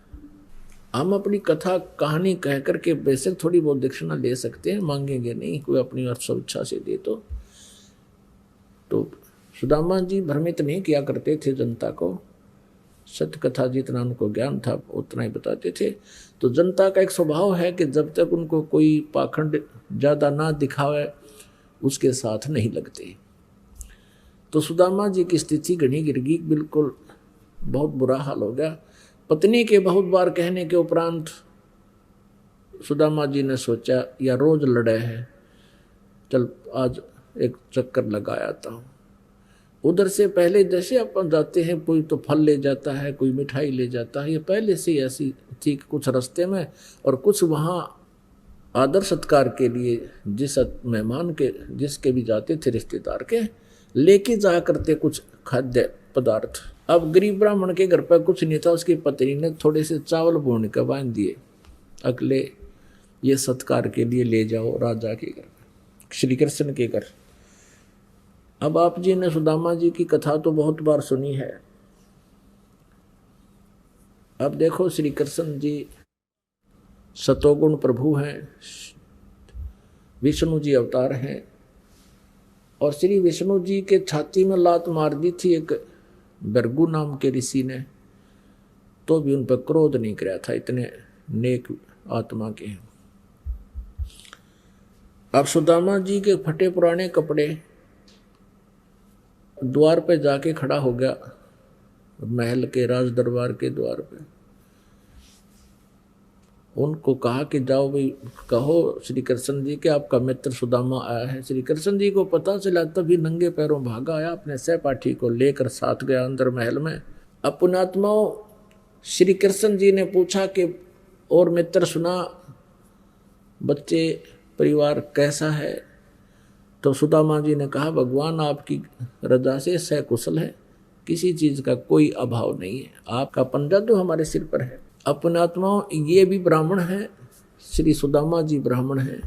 हम अपनी कथा कहानी कह करके बेशक थोड़ी बहुत दक्षिणा ले सकते हैं, मांगेंगे नहीं, कोई अपनी स्वेच्छा से दे तो सुदामा जी भ्रमित नहीं किया करते थे जनता को, सत्य कथा जितना उनको ज्ञान था उतना ही बताते थे। तो जनता का एक स्वभाव है कि जब तक उनको कोई पाखंड ज़्यादा ना दिखावे उसके साथ नहीं लगते। तो सुदामा जी की स्थिति घनी गिर गई, बिल्कुल बहुत बुरा हाल हो गया। पत्नी के बहुत बार कहने के उपरांत सुदामा जी ने सोचा या रोज लड़े हैं, चल आज एक चक्कर लगा आता हूँ। उधर से पहले जैसे अपन जाते हैं, कोई तो फल ले जाता है, कोई मिठाई ले जाता है, ये पहले से ऐसी थी कुछ रास्ते में, और कुछ वहाँ आदर सत्कार के लिए जिस मेहमान के जिसके भी जाते थे रिश्तेदार के, लेके जा करते कुछ खाद्य पदार्थ। अब गरीब ब्राह्मण के घर पर कुछ नहीं था, उसकी पत्नी ने थोड़े से चावल भून के बांध दिए, अगले ये सत्कार के लिए ले जाओ राजा के घर, श्री कृष्ण के घर। अब आप जी ने सुदामा जी की कथा तो बहुत बार सुनी है। अब देखो श्री कृष्ण जी सतोगुण प्रभु हैं, विष्णु जी अवतार हैं, और श्री विष्णु जी के छाती में लात मार दी थी एक भृगु नाम के ऋषि ने, तो भी उन पर क्रोध नहीं कराया था, इतने नेक आत्मा के हैं। अब सुदामा जी के फटे पुराने कपड़े द्वार पे जाके खड़ा हो गया, महल के राज दरबार के द्वार पे। उनको कहा कि जाओ भाई कहो श्री कृष्ण जी के आपका मित्र सुदामा आया है। श्री कृष्ण जी को पता चला, तभी नंगे पैरों भागा आया, अपने सहपाठी को लेकर साथ गया अंदर महल में। अपनात्माओं श्री कृष्ण जी ने पूछा कि और मित्र सुना, बच्चे परिवार कैसा है? तो सुदामा जी ने कहा भगवान आपकी रजा से सकुशल है, किसी चीज का कोई अभाव नहीं है, आपका पंजा तो हमारे सिर पर है। अपने आत्माओं ये भी ब्राह्मण है, श्री सुदामा जी ब्राह्मण हैं,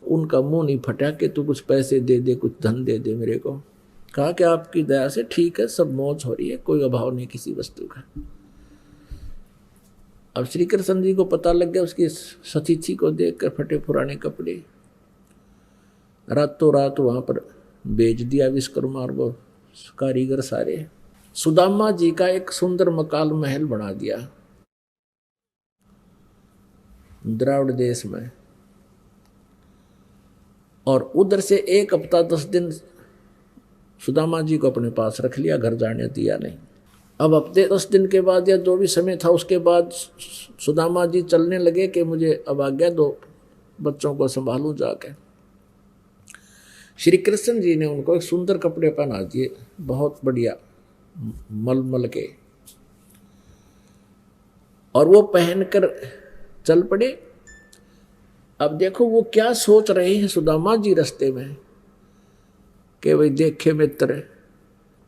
उनका मुंह नहीं फटा कि तू कुछ पैसे दे दे, कुछ धन दे दे मेरे को। कहा कि आपकी दया से ठीक है, सब मौज हो रही है, कोई अभाव नहीं किसी वस्तु का। अब श्री कृष्ण जी को पता लग गया, उसकी सतीथि को देखकर फटे पुराने कपड़े, रातों रात वहां पर बेच दिया विश्वकर्मा और वो कारीगर सारे। सुदामा जी का एक सुंदर मकान महल बना दिया द्राविड़ देश में, और उधर से 1 हफ्ता 10 दिन सुदामा जी को अपने पास रख लिया, घर जाने दिया नहीं। अब हफ्ते 10 दिन के बाद या जो भी समय था उसके बाद सुदामा जी चलने लगे कि मुझे अब आज्ञा दो, बच्चों को संभालूं जाके। श्री कृष्ण जी ने उनको एक सुंदर कपड़े पहना दिए, बहुत बढ़िया मलमल के, और वो पहनकर चल पड़े। अब देखो वो क्या सोच रहे हैं सुदामा जी रास्ते में कि भाई देखे मित्र,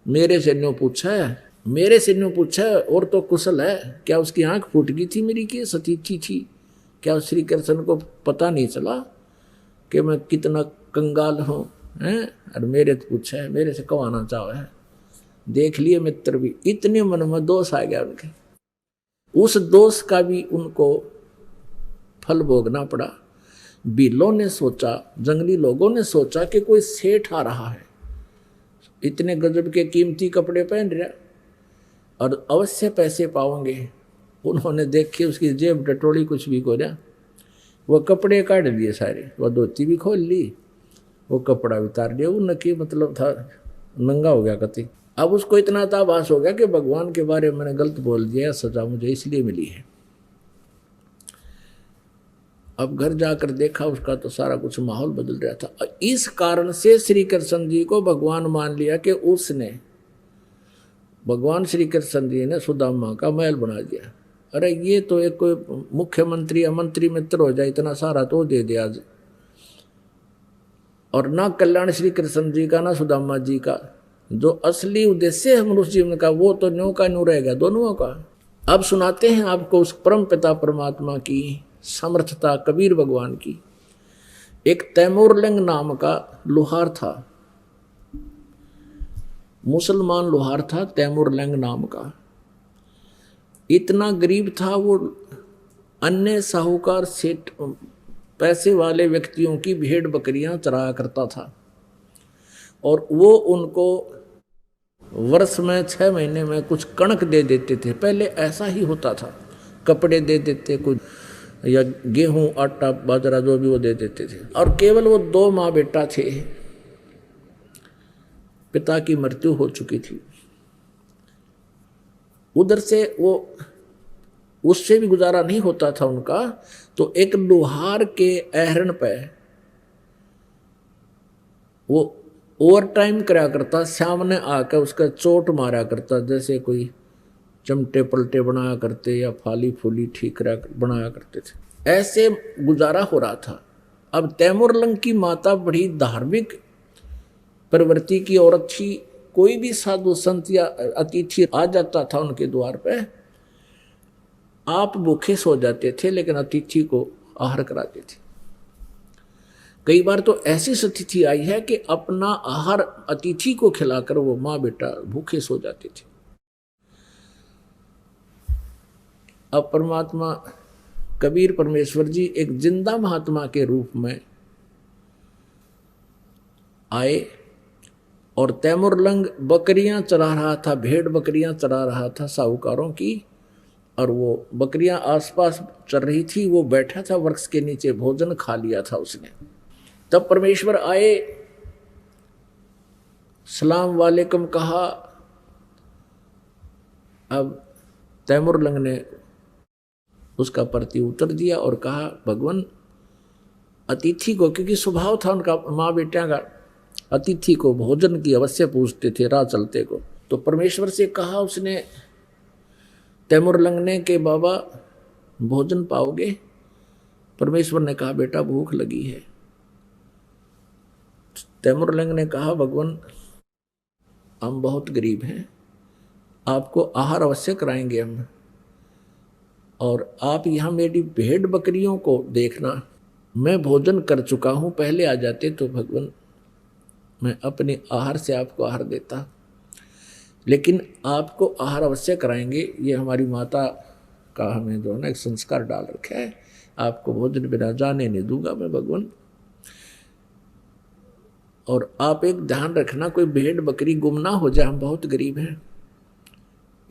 मेरे से न्यों पूछा है और तो कुशल है, क्या उसकी आंख फूट गई थी मेरी कि सतीथी थी? क्या श्री कृष्ण को पता नहीं चला कि मैं कितना कंगाल हूँ हैं? और मेरे तो पूछा है, मेरे से कवाना चाह है। देख लिए मित्र भी, इतने मन में दोष आ गया उनके। उस दोष का भी उनको फल भोगना पड़ा। बिल्लों ने सोचा, जंगली लोगों ने सोचा कि कोई सेठ आ रहा है, इतने गजब के कीमती कपड़े पहन रहा और अवश्य पैसे पाओगे। उन्होंने देखे उसकी जेब टटोली, कुछ भी को रहा, वो कपड़े काट दिए सारे, वो धोती भी खोल ली, वो कपड़ा भी उतार लिया, वो नकी मतलब था नंगा हो गया कति। अब उसको इतना ताबास हो गया कि भगवान के बारे में मैंने गलत बोल दिया, सजा मुझे इसलिए मिली है। अब घर जाकर देखा उसका तो सारा कुछ माहौल बदल रहा था। इस कारण से श्री कृष्ण जी को भगवान मान लिया कि उसने, भगवान श्री कृष्ण जी ने सुदामा का महल बना दिया। अरे ये तो एक कोई मुख्यमंत्री या मंत्री मित्र हो जाए, इतना सारा तो दे दिया आज। और ना कल्याण श्री कृष्ण जी का ना सुदामा जी का, जो असली उद्देश्य है मनुष्य जीवन का, वो तो न्यों का न्यों रहेगा दोनों का। अब सुनाते हैं आपको उस परम पिता परमात्मा की समर्थता, कबीर भगवान की। एक तैमूरलंग नाम का लोहार था, मुसलमान लोहार था, तैमूरलंग नाम का। इतना गरीब था वो, अन्य साहूकार सेठ पैसे वाले व्यक्तियों की भेड़ बकरियां चराया करता था और वो उनको वर्ष में 6 महीने में कुछ कणक दे देते थे। पहले ऐसा ही होता था, कपड़े दे देते कुछ, या गेहूं आटा बाजरा जो भी वो दे देते थे। और केवल वो 2 माँ बेटा थे, पिता की मृत्यु हो चुकी थी। उधर से वो, उससे भी गुजारा नहीं होता था उनका, तो एक लोहार के अहरण पे वो ओवर टाइम करा करता, सामने आकर उसका चोट मारा करता, जैसे कोई चमटे पलटे बनाया करते या फाली फूली ठीक बनाया करते थे। ऐसे गुजारा हो रहा था। अब तैमूरलंग की माता बड़ी धार्मिक प्रवृत्ति की औरत थी। कोई भी साधु संत या अतिथि आ जाता था उनके द्वार पे, आप भूखे सो जाते थे लेकिन अतिथि को आहार कराते थे। कई बार तो ऐसी स्थिति आई है कि अपना आहार अतिथि को खिलाकर वो माँ बेटा भूखे सो जाते थे। अब परमात्मा कबीर परमेश्वर जी एक जिंदा महात्मा के रूप में आए और तैमूरलंग बकरियां चरा रहा था, भेड़ बकरियां चरा रहा था साहूकारों की, और वो बकरियां आसपास चल रही थी। वो बैठा था वृक्ष के नीचे, भोजन खा लिया था उसने। तब परमेश्वर आए, सलाम वालेकुम कहा। अब तैमूरलंग ने उसका प्रति उत्तर दिया और कहा, भगवान अतिथि को, क्योंकि स्वभाव था उनका माँ बेटिया का, अतिथि को भोजन की अवश्य पूछते थे राह चलते को। तो परमेश्वर से कहा उसने, तैमूरलंग ने, कि बाबा भोजन पाओगे? परमेश्वर ने कहा, बेटा भूख लगी है। तैमूरलंग ने कहा, भगवान हम बहुत गरीब हैं, आपको आहार अवश्य कराएंगे हम, और आप यहाँ मेरी भेड़ बकरियों को देखना, मैं भोजन कर चुका हूँ, पहले आ जाते तो भगवान मैं अपने आहार से आपको आहार देता, लेकिन आपको आहार अवश्य कराएंगे। ये हमारी माता का हमें जो है ना एक संस्कार डाल रखा है, आपको भोजन बिना जाने नहीं दूंगा मैं भगवान। और आप एक ध्यान रखना, कोई भेड़ बकरी गुम ना हो जाए, हम बहुत गरीब हैं,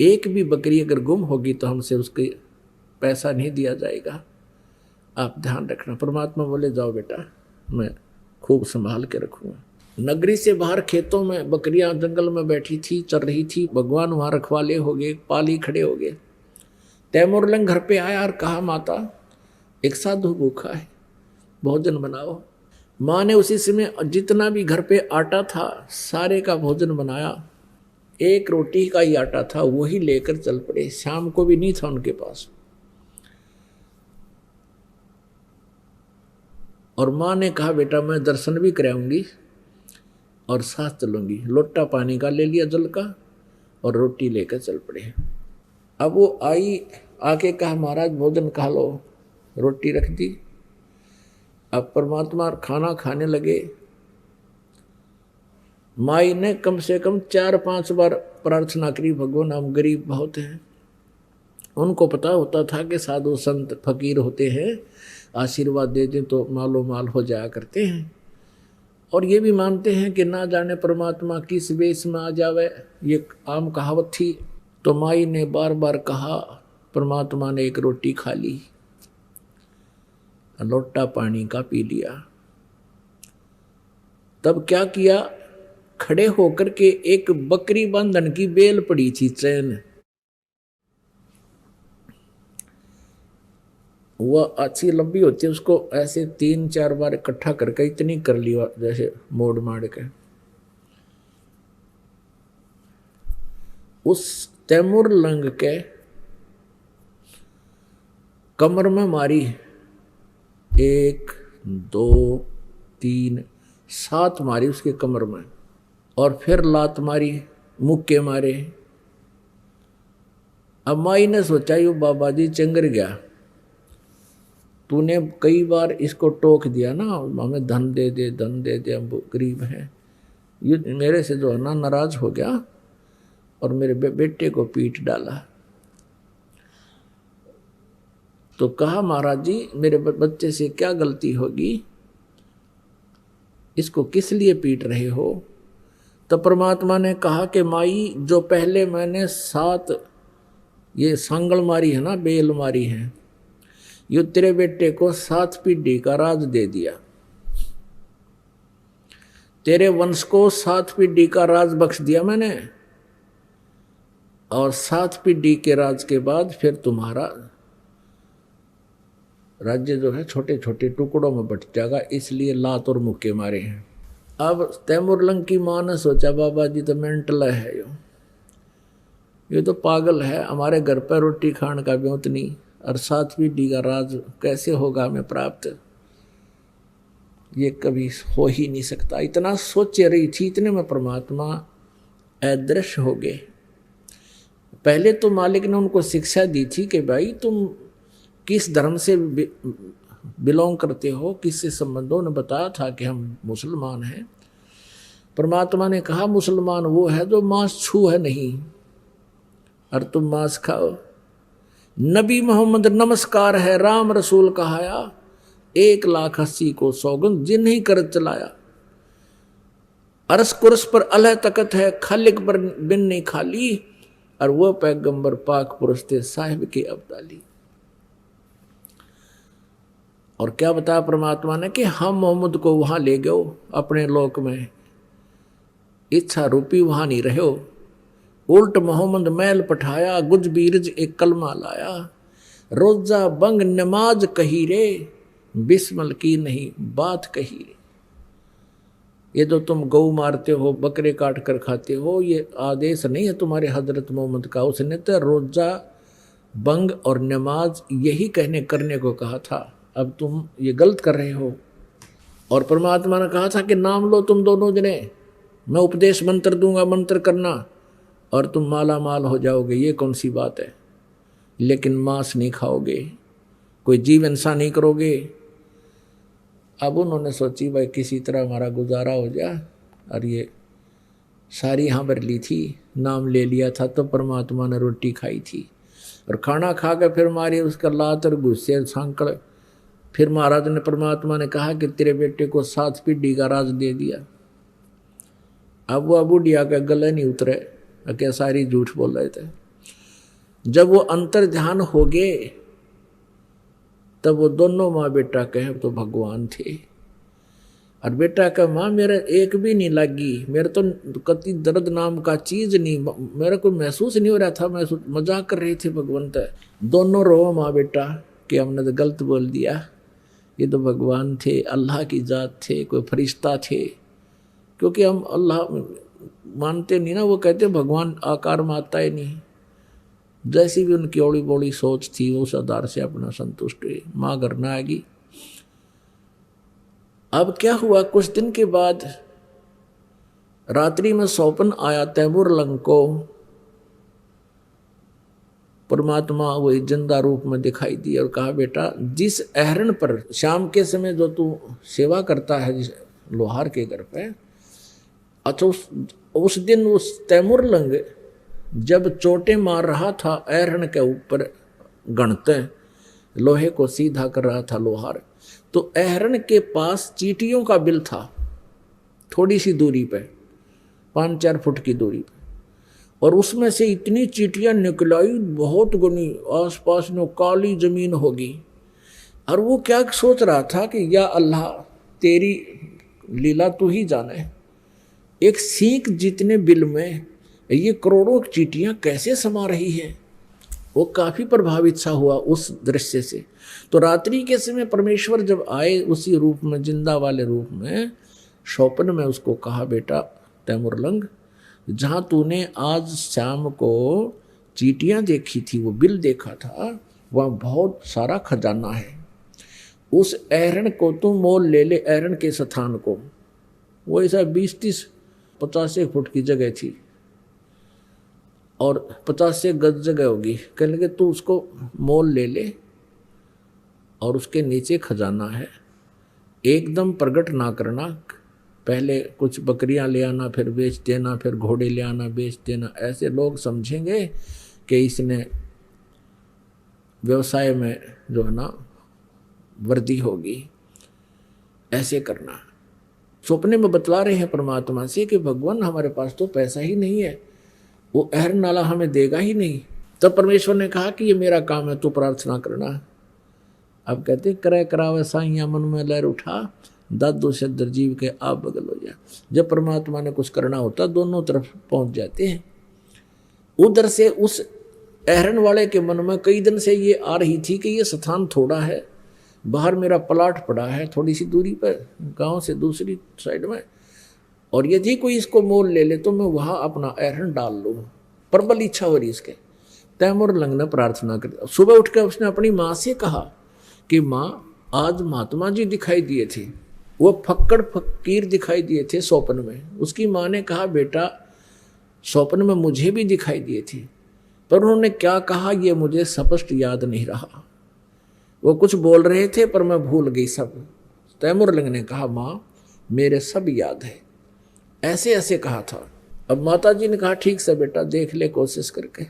एक भी बकरी अगर गुम होगी तो हमसे उसके पैसा नहीं दिया जाएगा, आप ध्यान रखना। परमात्मा बोले, जाओ बेटा मैं खूब संभाल के रखूँगा। नगरी से बाहर खेतों में बकरियां जंगल में बैठी थी, चल रही थी। भगवान वहाँ रखवाले हो गए, पाली खड़े हो गए। तैमूरलंग घर पे आया और कहा, माता एक साधु भूखा है, भोजन बनाओ। माँ ने उसी समय जितना भी घर पे आटा था सारे का भोजन बनाया। एक रोटी का ही आटा था, वही लेकर चल पड़े। शाम को भी नहीं था उनके पास। और माँ ने कहा बेटा मैं दर्शन भी कराऊंगी और साथ चलूंगी। लोटा पानी का ले लिया जल का और रोटी लेकर चल पड़े। अब वो आई, आके कहा महाराज भोजन खा लो, रोटी रख दी। अब परमात्मा खाना खाने लगे। माई ने कम से कम 4-5 बार प्रार्थना करी, भगवान हम गरीब बहुत हैं। उनको पता होता था कि साधु संत फकीर होते हैं, आशीर्वाद दे दें तो मालो माल हो जाया करते हैं। और ये भी मानते हैं कि ना जाने परमात्मा किस वेश में आ जावे, ये आम कहावत थी। तो माई ने बार बार कहा, परमात्मा ने एक रोटी खा ली, लोटा पानी का पी लिया। तब क्या किया, खड़े होकर के एक बकरी बंधन की बेल पड़ी थी चैन, वह अच्छी लंबी होती है, उसको ऐसे 3-4 बार इकट्ठा करके इतनी कर लिया जैसे मोड़ माड़ के, उस तैमूर लंग के कमर में मारी। 1, 2, 3, 7 मारी उसके कमर में, और फिर लात मारी, मुक्के मारे। अब माई ने सोचा यो बाबा जी चंगर गया, तूने कई बार इसको टोक दिया ना, हमें धन दे दे, धन दे दे, हम गरीब हैं। ये मेरे से जो है ना नाराज हो गया और मेरे बेटे को पीट डाला। तो कहा महाराज जी मेरे बच्चे से क्या गलती होगी, इसको किस लिए पीट रहे हो। तो परमात्मा ने कहा कि माई जो पहले मैंने 7 ये सांगल मारी है ना, बेल मारी है, ये तेरे बेटे को 7 पीढ़ी का राज दे दिया, तेरे वंश को 7 पीढ़ी का राज बख्श दिया मैंने। और 7 पीढ़ी के राज के बाद फिर तुम्हारा राज्य जो है छोटे छोटे टुकड़ों में बट जाएगा, इसलिए लात और मुक्के मारे हैं। अब तैमूरलंग की मां ने सोचा बाबा जी तो मेंटल है, ये तो पागल है, हमारे घर पर रोटी खाने का ब्योत नहीं, और 7 पीढ़ी का राज कैसे होगा हमें प्राप्त, ये कभी हो ही नहीं सकता। इतना सोच रही थी, इतने में परमात्मा अदृश्य हो गए। पहले तो मालिक ने उनको शिक्षा दी थी कि भाई तुम किस धर्म से बिलोंग करते हो, किससे संबंध हो, ने बताया था कि हम मुसलमान हैं। परमात्मा ने कहा मुसलमान वो है जो मांस छू है नहीं, और तुम मांस खाओ। नबी मोहम्मद नमस्कार है, राम रसूल कहाया, 1,80,000 को सौगंध जिन्हीं कर चलाया। अरस कुरस पर अलह तकत है, खालिक पर बिन नहीं खाली, और वह पैगंबर पाक पुरुष थे साहिब के अब्दाली। और क्या बताया परमात्मा ने कि हम मोहम्मद को वहां ले गए अपने लोक में, इच्छा रूपी वहां नहीं रहे हो, उल्ट मोहम्मद मैल पठाया, गुज बीरज एक कलमा लाया, रोजा बंग नमाज कही रे, बिस्मल की नहीं बात कही रे। ये जो तुम गौ मारते हो, बकरे काट कर खाते हो, ये आदेश नहीं है तुम्हारे हजरत मोहम्मद का, उसने तो रोजा बंग और नमाज यही कहने करने को कहा था, अब तुम ये गलत कर रहे हो। और परमात्मा ने कहा था कि नाम लो तुम दोनों जने, मैं उपदेश मंत्र दूंगा, मंत्र करना और तुम माला माल हो जाओगे, ये कौन सी बात है। लेकिन मांस नहीं खाओगे, कोई जीव हिंसा नहीं करोगे। अब उन्होंने सोची भाई किसी तरह हमारा गुजारा हो जाए, और ये सारी यहाँ भर ली थी, नाम ले लिया था, तो परमात्मा ने रोटी खाई थी। और खाना खा कर फिर मारी उसका लात और गुस्से सांकड़। फिर महाराज ने परमात्मा ने कहा कि तेरे बेटे को 7 पीढ़ी का राज दे दिया। अब वो बुढ़िया के गले नहीं उतरे, क्या सारी झूठ बोल रहे थे। जब वो अंतर ध्यान हो गए तब वो दोनों माँ बेटा कहे तो भगवान थे। और बेटा का माँ मेरा एक भी नहीं लगी, मेरे तो कति दर्द नाम का चीज नहीं, मेरा कोई महसूस नहीं हो रहा था, मैं मजाक कर रही थी भगवंत। दोनों रो माँ बेटा कि हमने तो गलत बोल दिया, ये तो भगवान थे, अल्लाह की जात थे, कोई फरिश्ता थे। क्योंकि हम अल्लाह मानते नहीं ना, वो कहते भगवान आकार में आता ही नहीं। जैसी भी उनकी औड़ी बौड़ी सोच थी उस आधार से अपना संतुष्ट हुए। माँ घर न आएगी। अब क्या हुआ, कुछ दिन के बाद रात्रि में स्वप्न आया तैमूर लंग को, परमात्मा वही जिंदा रूप में दिखाई दी और कहा बेटा जिस अहरण पर शाम के समय जो तू सेवा करता है जिस लोहार के घर पे, अच्छा उस दिन उस तैमूर लंग जब चोटें मार रहा था अहरण के ऊपर गणते लोहे को सीधा कर रहा था लोहार, तो अहरण के पास चींटियों का बिल था थोड़ी सी दूरी पे, 5-4 फुट की दूरी पे, और उसमें से इतनी चींटियां निकलाई बहुत गुनी, आसपास में काली जमीन होगी। और वो क्या सोच रहा था कि या अल्लाह तेरी लीला तू ही जाने, एक सींग जितने बिल में ये करोड़ों चींटियां कैसे समा रही है। वो काफी प्रभावित सा हुआ उस दृश्य से। तो रात्रि के समय परमेश्वर जब आए उसी रूप में, जिंदा वाले रूप में, स्वप्न में उसको कहा बेटा तैमूर लंग, जहाँ तूने आज शाम को चींटियां देखी थी, वो बिल देखा था, वहाँ बहुत सारा खजाना है, उस अहरण को तू मोल ले ले, अहरण के स्थान को। वो ऐसा 20-30-50 फुट की जगह थी और 50 गज जगह होगी। कहने लगे तू उसको मोल ले ले और उसके नीचे खजाना है, एकदम प्रकट ना करना, पहले कुछ बकरियां ले आना फिर बेच देना, फिर घोड़े ले आना बेच देना, ऐसे लोग समझेंगे कि इसने व्यवसाय में जो है ना वृद्धि होगी, ऐसे करना। सपने में बतला रहे हैं परमात्मा से कि भगवान हमारे पास तो पैसा ही नहीं है, वो अहर नाला हमें देगा ही नहीं। तब परमेश्वर ने कहा कि ये मेरा काम है, तू प्रार्थना करना। अब कहते क्रय करावे साइया मन में लहर उठा, दादो से दरजीव के आप बगल हो जा। जब परमात्मा ने कुछ करना होता दोनों तरफ पहुंच जाते हैं। उधर से उस अहरन वाले के मन में कई दिन से ये आ रही थी कि ये स्थान थोड़ा है, बाहर मेरा प्लाट पड़ा है थोड़ी सी दूरी पर, गांव से दूसरी साइड में, और यदि कोई इसको मोल ले ले तो मैं वहां अपना अहरन डाल लूँ। प्रबल इच्छा हो रही इसके। तैमूर लंग ने प्रार्थना कर, सुबह उठकर उसने अपनी माँ से कहा कि माँ आज महात्मा जी दिखाई दिए थे, वो फक्कड़ फकीर दिखाई दिए थे स्वप्न में। उसकी माँ ने कहा बेटा स्वप्न में मुझे भी दिखाई दिए थे, पर उन्होंने क्या कहा ये मुझे स्पष्ट याद नहीं रहा, वो कुछ बोल रहे थे पर मैं भूल गई सब। तैमूर लंग ने कहा माँ मेरे सब याद है, ऐसे ऐसे कहा था। अब माता जी ने कहा ठीक से बेटा देख ले कोशिश करके।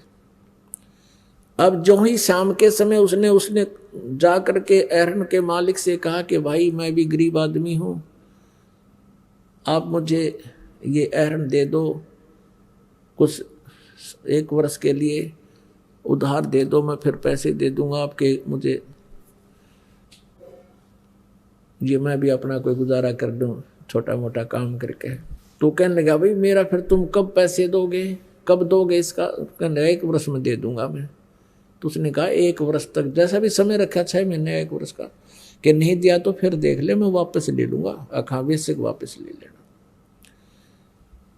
अब जो ही शाम के समय उसने जा करके अहरन के मालिक से कहा कि भाई मैं भी गरीब आदमी हूँ, आप मुझे ये अहरन दे दो, कुछ 1 वर्ष के लिए उधार दे दो, मैं फिर पैसे दे दूंगा आपके, मुझे ये मैं भी अपना कोई गुजारा कर दूं छोटा मोटा काम करके। तो कहने लगा भाई मेरा फिर तुम कब पैसे दोगे, कब दोगे इसका? कहने लगा 1 वर्ष में दे दूंगा मैं। तो उसने कहा 1 वर्ष तक, जैसा भी समय रखा 6 महीने 1 वर्ष का, कि नहीं दिया तो फिर देख ले मैं वापस ले लूँगा, अखावे से वापस ले लेना।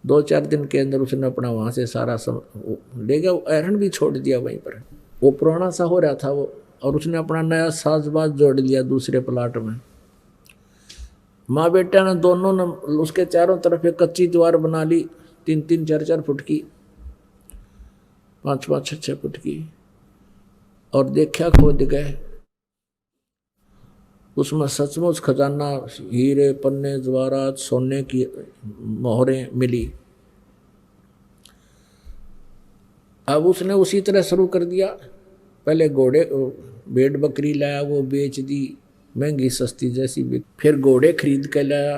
2-4 दिन के अंदर उसने अपना वहाँ से सारा ले गया, अहरन भी छोड़ दिया वहीं पर। वो पुराना सा हो रहा था वो, और उसने अपना नया साजबाज जोड़ लिया दूसरे प्लाट में। माँ बेटा ने दोनों ने उसके चारों तरफ एक कच्ची दीवार बना ली, 3-3, 4-4 फुट की, 5-5, 6-6 फुट की, और देखा खोद गए उसमें सचमुच खजाना, हीरे पन्ने जवाहरात सोने की मोहरें मिली। अब उसने उसी तरह शुरू कर दिया, पहले घोड़े भेड़ बकरी लाया वो बेच दी महंगी सस्ती जैसी, फिर घोड़े खरीद के लाया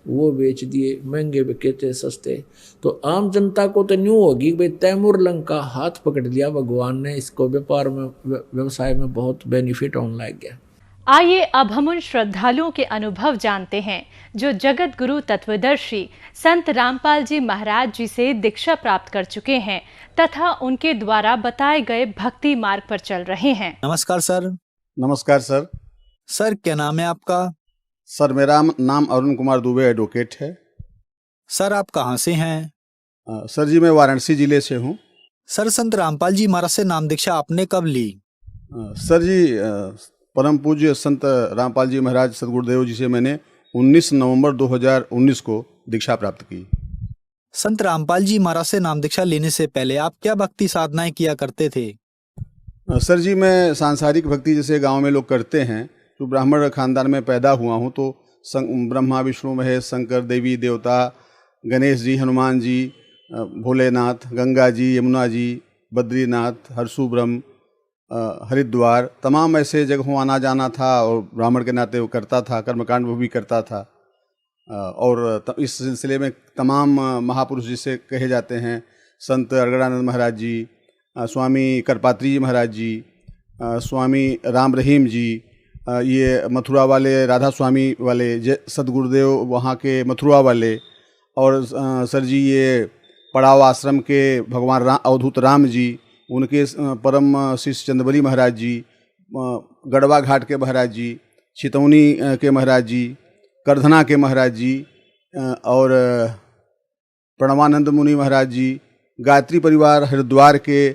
वो बेच दिए, महंगे बिके थे सस्ते। तो आम जनता को तो न्यू होगी भाई तैमूर लंग का हाथ पकड़ लिया भगवान ने, इसको व्यापार में व्यवसाय में बहुत बेनिफिट होने लग गया। आइए अब हम उन श्रद्धालुओं के अनुभव जानते हैं जो जगत गुरु तत्वदर्शी संत रामपाल जी महाराज जी से दीक्षा प्राप्त कर चुके हैं तथा उनके द्वारा बताए गए भक्ति मार्ग पर चल रहे हैं। नमस्कार सर। नमस्कार सर। सर क्या नाम है आपका? सर मेरा नाम अरुण कुमार दुबे एडवोकेट है। सर आप कहाँ से हैं? सर जी मैं वाराणसी जिले से हूँ। सर संत रामपाल जी महाराज से नाम दीक्षा आपने कब ली? सर जी परम पूज्य संत रामपाल जी महाराज सदगुरुदेव जी से मैंने 19 नवंबर 2019 को दीक्षा प्राप्त की। संत रामपाल जी महाराज से नाम दीक्षा लेने से पहले आप क्या भक्ति साधनाएं किया करते थे? सर जी, मैं सांसारिक भक्ति जैसे गांव में लोग करते हैं, तो ब्राह्मण खानदान में पैदा हुआ हूं, तो ब्रह्मा विष्णु महेश शंकर देवी देवता गणेश जी, हनुमान जी, भोलेनाथ, गंगा जी, यमुना जी, बद्रीनाथ, हरसुब्रह्म, हरिद्वार, तमाम ऐसे जगहों आना जाना था और ब्राह्मण के नाते वो करता था, कर्मकांड वो भी करता था। और इस सिलसिले में तमाम महापुरुष जिसे कहे जाते हैं, संत अरगड़ानंद महाराज जी, स्वामी करपात्री जी महाराज जी, स्वामी राम रहीम जी, ये मथुरा वाले राधा स्वामी वाले, सदगुरुदेव वहाँ के मथुरा वाले, और सर जी ये पड़ाव आश्रम के भगवान अवधूत राम जी, उनके परम शिष्य चंदबली महाराज जी, गढ़वा घाट के महाराज जी, छितौनी के महाराज जी, करधना के महाराज जी, और प्रणवानंद मुनि महाराज जी, गायत्री परिवार हरिद्वार के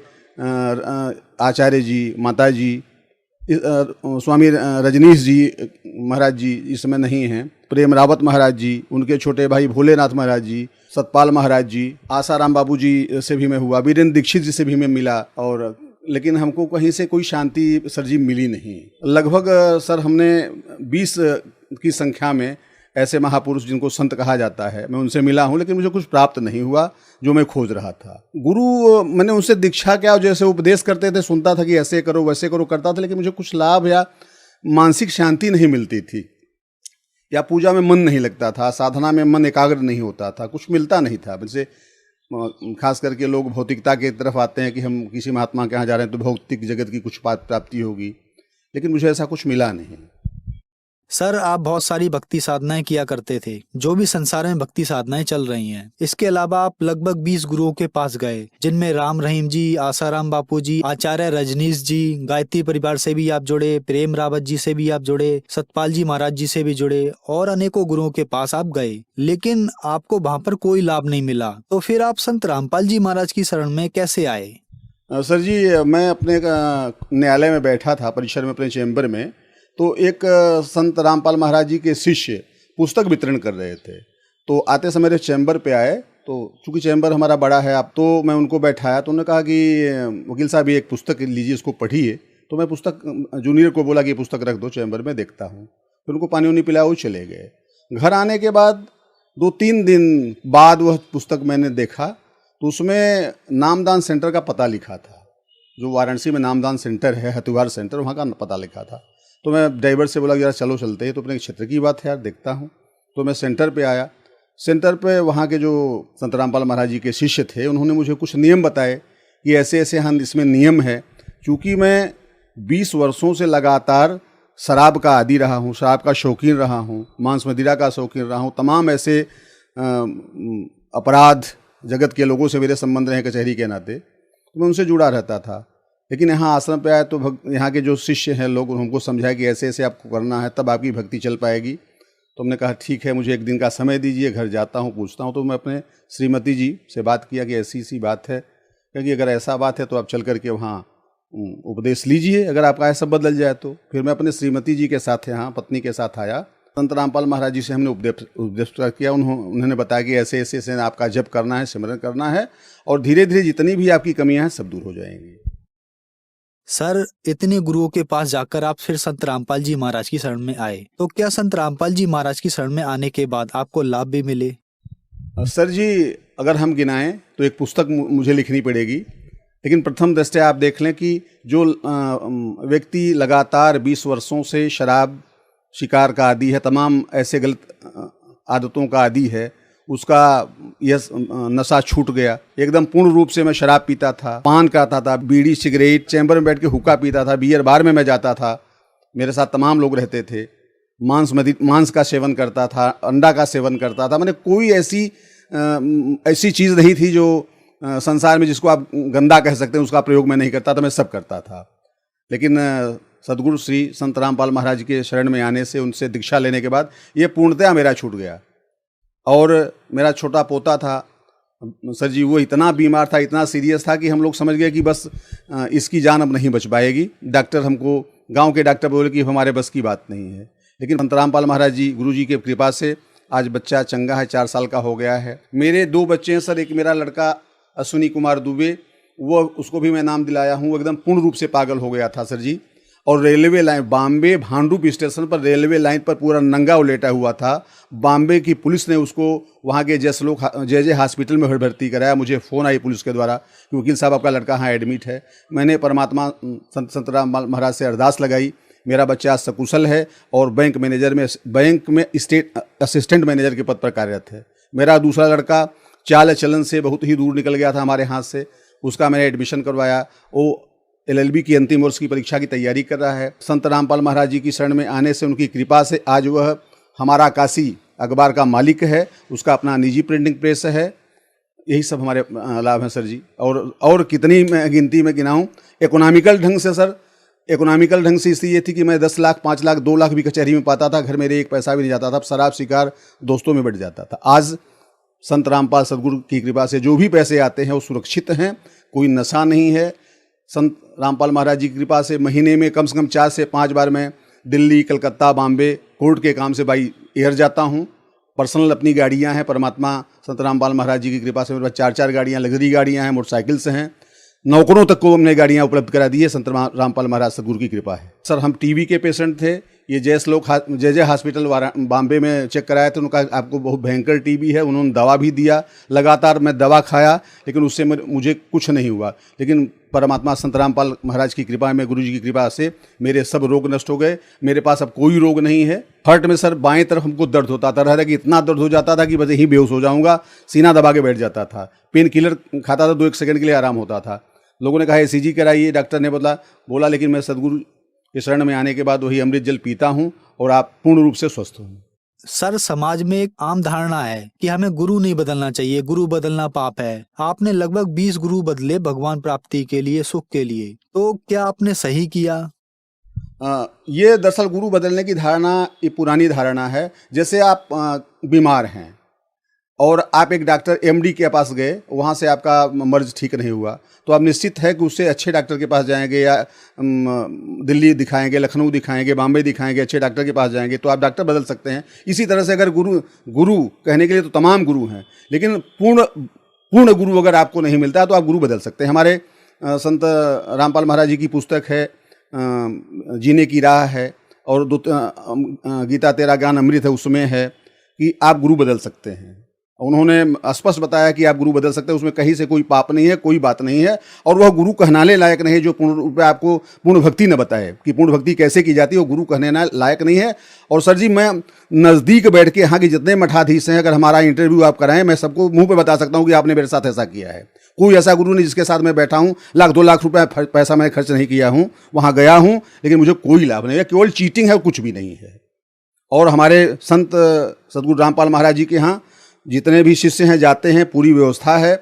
आचार्य जी, माता जी, स्वामी रजनीश जी महाराज जी इस समय नहीं हैं, प्रेम रावत महाराज जी, उनके छोटे भाई भोलेनाथ महाराज जी, सतपाल महाराज जी, आसाराम बाबू जी से भी मैं हुआ, वीरेंद्र दीक्षित जी से भी मैं मिला, और लेकिन हमको कहीं से कोई शांति सर जी मिली नहीं। लगभग सर हमने 20 की संख्या में ऐसे महापुरुष जिनको संत कहा जाता है, मैं उनसे मिला हूँ, लेकिन मुझे कुछ प्राप्त नहीं हुआ जो मैं खोज रहा था। गुरु मैंने उनसे दीक्षा क्या, जैसे उपदेश करते थे सुनता था कि ऐसे करो वैसे करो करता था, लेकिन मुझे कुछ लाभ या मानसिक शांति नहीं मिलती थी, या पूजा में मन नहीं लगता था, साधना में मन एकाग्र नहीं होता था, कुछ मिलता नहीं था। वैसे खास करके लोग भौतिकता की तरफ आते हैं कि हम किसी महात्मा के यहाँ जा रहे हैं तो भौतिक जगत की कुछ प्राप्ति होगी, लेकिन मुझे ऐसा कुछ मिला नहीं। सर, आप बहुत सारी भक्ति साधनाएं किया करते थे, जो भी संसार में भक्ति साधनाएं चल रही हैं। इसके अलावा आप लगभग 20 गुरुओं के पास गए, जिनमें राम रहीम जी, आसाराम बापू जी, आचार्य रजनीश जी, गायत्री परिवार से भी आप जुड़े, प्रेम रावत जी से भी आप जुड़े, सतपाल जी महाराज जी से भी जुड़े, और अनेकों गुरुओं के पास आप गए, लेकिन आपको वहाँ पर कोई लाभ नहीं मिला। तो फिर आप संत रामपाल जी महाराज की शरण में कैसे आए? सर जी, मैं अपने न्यायालय में बैठा था, परिसर में, अपने चैम्बर में, तो एक संत रामपाल महाराज जी के शिष्य पुस्तक वितरण कर रहे थे। तो आते समय मेरे चैम्बर पे आए, तो चूंकि चैम्बर हमारा बड़ा है अब, तो मैं उनको बैठाया, तो उन्होंने कहा कि वकील साहब ये एक पुस्तक लीजिए, इसको पढ़िए। तो मैं पुस्तक जूनियर को बोला कि ये पुस्तक रख दो, चैम्बर में देखता हूँ। फिर उनको पानी वानी पिलाया, वो चले गए। घर आने के बाद 2-3 दिन बाद वह पुस्तक मैंने देखा, तो उसमें नामदान सेंटर का पता लिखा था, जो वाराणसी में नामदान सेंटर है, हथिवार सेंटर, वहाँ का पता लिखा था। तो मैं ड्राइवर से बोला कि यार चलो चलते हैं, तो अपने क्षेत्र की बात है यार, देखता हूँ। तो मैं सेंटर पे आया। सेंटर पे वहाँ के जो संत रामपाल महाराज जी के शिष्य थे, उन्होंने मुझे कुछ नियम बताए कि ऐसे ऐसे हाँ इसमें नियम है। चूँकि मैं 20 वर्षों से लगातार शराब का आदी रहा हूँ, शराब का शौकीन रहा हूँ, मांस मदिरा का शौकीन रहा हूँ, तमाम ऐसे अपराध जगत के लोगों से मेरे संबंध रहे कचहरी के नाते, तो मैं उनसे जुड़ा रहता था। लेकिन यहाँ आश्रम पे आए तो यहाँ के जो शिष्य हैं लोग, उनको समझाया कि ऐसे ऐसे आपको करना है, तब आपकी भक्ति चल पाएगी। तो हमने कहा ठीक है, मुझे एक दिन का समय दीजिए, घर जाता हूँ, पूछता हूँ। तो मैं अपने श्रीमती जी से बात किया कि ऐसी सी बात है, क्योंकि अगर ऐसा बात है तो आप चल करके वहाँ उपदेश लीजिए, अगर आपका ऐसा बदल जाए तो। फिर मैं अपने श्रीमती जी के साथ यहाँ पत्नी के साथ आया। संत रामपाल महाराज जी से हमने उपदेश किया। उन्होंने बताया कि ऐसे ऐसे ऐसे आपका जप करना है, सिमरन करना है, और धीरे धीरे जितनी भी आपकी कमियाँ हैं सब दूर हो जाएंगी। सर, इतने गुरुओं के पास जाकर आप फिर संत रामपाल जी महाराज की शरण में आए, तो क्या संत रामपाल जी महाराज की शरण में आने के बाद आपको लाभ भी मिले? सर जी, अगर हम गिनाएं तो एक पुस्तक मुझे लिखनी पड़ेगी, लेकिन प्रथम दृष्टया आप देख लें कि जो व्यक्ति लगातार 20 वर्षों से शराब शिकार का आदी है, तमाम ऐसे गलत आदतों का आदी है, उसका यह नशा छूट गया एकदम पूर्ण रूप से। मैं शराब पीता था, पान करता था, बीड़ी सिगरेट, चैम्बर में बैठ के हुक्का पीता था, बियर बार में मैं जाता था, मेरे साथ तमाम लोग रहते थे, मांस का सेवन करता था, अंडा का सेवन करता था। मैंने कोई ऐसी चीज़ नहीं थी जो संसार में जिसको आप गंदा कह सकते हैं, उसका प्रयोग मैं नहीं करता था, मैं सब करता था। लेकिन सदगुरु श्री संत रामपाल महाराज के शरण में आने से, उनसे दीक्षा लेने के बाद ये पूर्णतया मेरा छूट गया। और मेरा छोटा पोता था सर जी, वो इतना बीमार था, इतना सीरियस था कि हम लोग समझ गए कि बस इसकी जान अब नहीं बच पाएगी। डॉक्टर हमको, गांव के डॉक्टर बोले कि हमारे बस की बात नहीं है, लेकिन संत रामपाल महाराज जी गुरु जी के कृपा से आज बच्चा चंगा है, 4 साल का हो गया है। मेरे 2 बच्चे हैं सर, एक मेरा लड़का अश्विनी कुमार दुबे, वो उसको भी मैं नाम दिलाया हूँ, वो एकदम पूर्ण रूप से पागल हो गया था सर जी। और railway line Bombay Bhandup station पर रेलवे लाइन पर पूरा नंगा उलेटा हुआ था। बॉम्बे की पुलिस ने उसको वहाँ के जे हॉस्पिटल में भर्ती कराया। मुझे फ़ोन आई पुलिस के द्वारा कि वकील साहब आपका लड़का यहाँ एडमिट है। मैंने परमात्मा संत रामपाल महाराज से अरदास लगाई, मेरा बच्चा सकुशल है और बैंक में स्टेट असिस्टेंट मैनेजर के पद पर कार्यरत है। मेरा दूसरा लड़का चाल चलन से बहुत ही दूर निकल गया था हमारे हाथ से, उसका मैंने एडमिशन करवाया। वो LLB की अंतिम वर्ष की परीक्षा की तैयारी कर रहा है। संत रामपाल महाराज जी की शरण में आने से, उनकी कृपा से आज वह हमारा काशी अखबार का मालिक है, उसका अपना निजी प्रिंटिंग प्रेस है। यही सब हमारे लाभ हैं सर जी। और कितनी मैं गिनती में गिनाऊं। इकोनॉमिकल ढंग से सर, इकोनॉमिकल ढंग से स्थिति ये थी कि मैं 10 लाख 5 लाख 2 लाख भी कचहरी में पाता था, घर मेरे 1 पैसा भी नहीं जाता था। शराब शिकार दोस्तों में बढ़ जाता था। आज संत रामपाल सदगुरु की कृपा से जो भी पैसे आते हैं वो सुरक्षित हैं, कोई नशा नहीं है। संत रामपाल महाराज जी की कृपा से महीने में कम से कम 4 से 5 बार मैं दिल्ली, कलकत्ता, बॉम्बे कोर्ट के काम से बाई एयर जाता हूँ। पर्सनल अपनी गाड़ियाँ हैं। परमात्मा संत रामपाल महाराज जी की कृपा से मेरे पास 4-4 गाड़ियाँ, लग्जरी गाड़ियाँ हैं, मोटरसाइकिल से हैं। नौकरों तक को हमने गाड़ियाँ उपलब्ध करा दी है, संत रामपाल महाराज सदगुरु की कृपा है। सर हम टीबी के पेशेंट थे। ये जे हॉस्पिटल बॉम्बे में चेक कराया था, उनका आपको बहुत भयंकर टीबी है। उन्होंने दवा भी दिया, लगातार मैं दवा खाया, लेकिन उससे मुझे कुछ नहीं हुआ। लेकिन परमात्मा संत रामपाल महाराज की कृपा में, गुरु जी की कृपा से मेरे सब रोग नष्ट हो गए। मेरे पास अब कोई रोग नहीं है। हार्ट में सर बाएं तरफ हमको दर्द होता था, कि इतना दर्द हो जाता था कि बस यहीं बेहोश हो जाऊंगा, सीना दबा के बैठ जाता था। पेन किलर खाता था, 2-1 सेकंड के लिए आराम होता था। लोगों ने कहा ECG कराइए, डॉक्टर ने बोला, लेकिन मैं सदगुरु के शरण में आने के बाद वही अमृत जल पीता हूँ और आप पूर्ण रूप से स्वस्थ हूँ। सर समाज में एक आम धारणा है कि हमें गुरु नहीं बदलना चाहिए, गुरु बदलना पाप है। आपने लगभग 20 गुरु बदले भगवान प्राप्ति के लिए, सुख के लिए, तो क्या आपने सही किया? ये दरअसल गुरु बदलने की धारणा ये पुरानी धारणा है। जैसे आप बीमार हैं और आप एक डॉक्टर MD के पास गए, वहाँ से आपका मर्ज ठीक नहीं हुआ, तो आप निश्चित है कि उससे अच्छे डॉक्टर के पास जाएंगे, या दिल्ली दिखाएंगे, लखनऊ दिखाएंगे, बॉम्बे दिखाएंगे, अच्छे डॉक्टर के पास जाएंगे, तो आप डॉक्टर बदल सकते हैं। इसी तरह से अगर गुरु कहने के लिए तो तमाम गुरु हैं, लेकिन पूर्ण गुरु अगर आपको नहीं मिलता है तो आप गुरु बदल सकते हैं। हमारे संत रामपाल महाराज जी की पुस्तक है जीने की राह है, और गीता तेरा ज्ञान अमृत है, उसमें है कि आप गुरु बदल सकते हैं। उन्होंने स्पष्ट बताया कि आप गुरु बदल सकते हैं, उसमें कहीं से कोई पाप नहीं है, कोई बात नहीं है। और वह गुरु कहनाने लायक नहीं है जो पूर्ण रूप में आपको पूर्ण भक्ति न बताए कि पूर्ण भक्ति कैसे की जाती है, वो गुरु कहने लायक नहीं है। और सर जी मैं नज़दीक बैठ के यहाँ के जितने मठाधीश हैं, अगर हमारा इंटरव्यू आप कराएं, मैं सबको मुंह पे बता सकता हूँ कि आपने मेरे साथ ऐसा किया है। कोई ऐसा गुरु नहीं जिसके साथ मैं बैठा हूँ, 1-2 लाख रुपए पैसा मैं खर्च नहीं किया हूँ, वहाँ गया हूँ, लेकिन मुझे कोई लाभ नहीं है, केवल चीटिंग है, कुछ भी नहीं है। और हमारे संत सदगुरु रामपाल महाराज जी के यहाँ जितने भी शिष्य हैं जाते हैं, पूरी व्यवस्था है,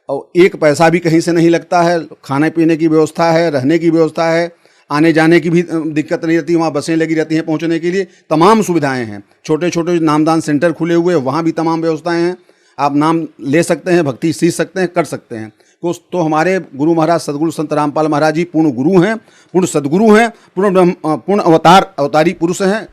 और 1 पैसा भी कहीं से नहीं लगता है। खाने पीने की व्यवस्था है, रहने की व्यवस्था है, आने जाने की भी दिक्कत नहीं रहती। वहाँ बसें लगी रहती हैं पहुँचने के लिए, तमाम सुविधाएं हैं। छोटे छोटे नामदान सेंटर खुले हुए हैं, वहाँ भी तमाम व्यवस्थाएं हैं। आप नाम ले सकते हैं, भक्ति सीख सकते हैं, कर सकते हैं। तो हमारे गुरु महाराज सदगुरु संत रामपाल महाराज जी पूर्ण गुरु हैं, पूर्ण सदगुरु हैं, पूर्ण अवतारी पुरुष हैं।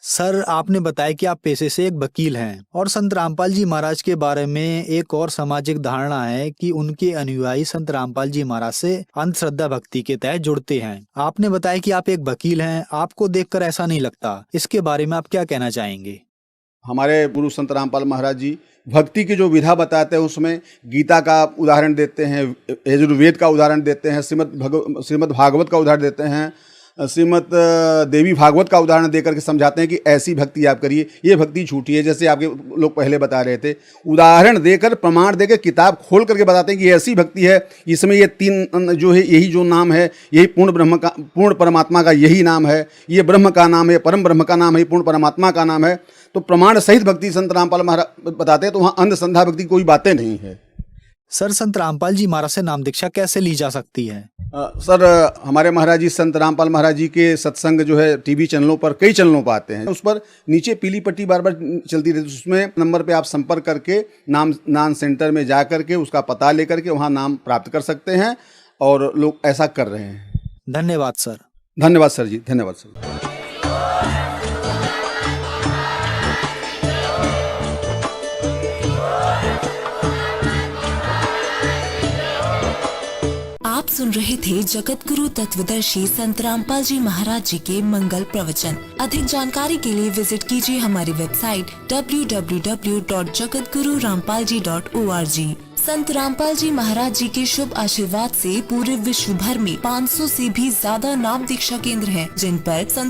सर आपने बताया कि आप पेशे से एक वकील हैं, और संत रामपाल जी महाराज के बारे में एक और सामाजिक धारणा है कि उनके अनुयायी संत रामपाल जी महाराज से अंधश्रद्धा भक्ति के तहत जुड़ते हैं। आपने बताया कि आप एक वकील हैं, आपको देखकर ऐसा नहीं लगता, इसके बारे में आप क्या कहना चाहेंगे? हमारे गुरु संत रामपाल महाराज जी भक्ति की जो विधा बताते हैं उसमें गीता का उदाहरण देते हैं, यजुर्वेद का उदाहरण देते हैं, श्रीमद् भागवत का उदाहरण देते हैं, श्रीमद् देवी भागवत का उदाहरण देकर के समझाते हैं कि ऐसी भक्ति आप करिए, ये भक्ति झूठी है। जैसे आपके लोग पहले बता रहे थे, उदाहरण देकर, प्रमाण देकर, किताब खोल करके बताते हैं कि ऐसी भक्ति है, इसमें ये 3 जो है, यही जो नाम है, यही पूर्ण परमात्मा का यही नाम है, ये ब्रह्म का नाम है, परम ब्रह्म का नाम है, पूर्ण परमात्मा का नाम है। तो प्रमाण सहित भक्ति संत रामपाल महाराज बताते हैं, तो वहाँ अंधश्रद्धा भक्ति कोई बातें नहीं है। सर संत रामपाल जी महाराज से नाम दीक्षा कैसे ली जा सकती है? सर हमारे महाराज जी संत रामपाल महाराज जी के सत्संग जो है टीवी चैनलों पर, कई चैनलों पर आते हैं, उस पर नीचे पीली पट्टी बार बार चलती रहती है, उसमें नंबर पे आप संपर्क करके नाम सेंटर में जा करके उसका पता लेकर के वहाँ नाम प्राप्त कर सकते हैं, और लोग ऐसा कर रहे हैं। धन्यवाद सर। धन्यवाद सर जी, धन्यवाद सर। आप सुन रहे थे जगत गुरु तत्वदर्शी संत रामपाल जी महाराज जी के मंगल प्रवचन। अधिक जानकारी के लिए विजिट कीजिए हमारी वेबसाइट www.jagatgururampalji.org। संत रामपाल जी महाराज जी के शुभ आशीर्वाद से पूरे विश्व भर में 500 से भी ज्यादा नाम दीक्षा केंद्र हैं, जिन पर संत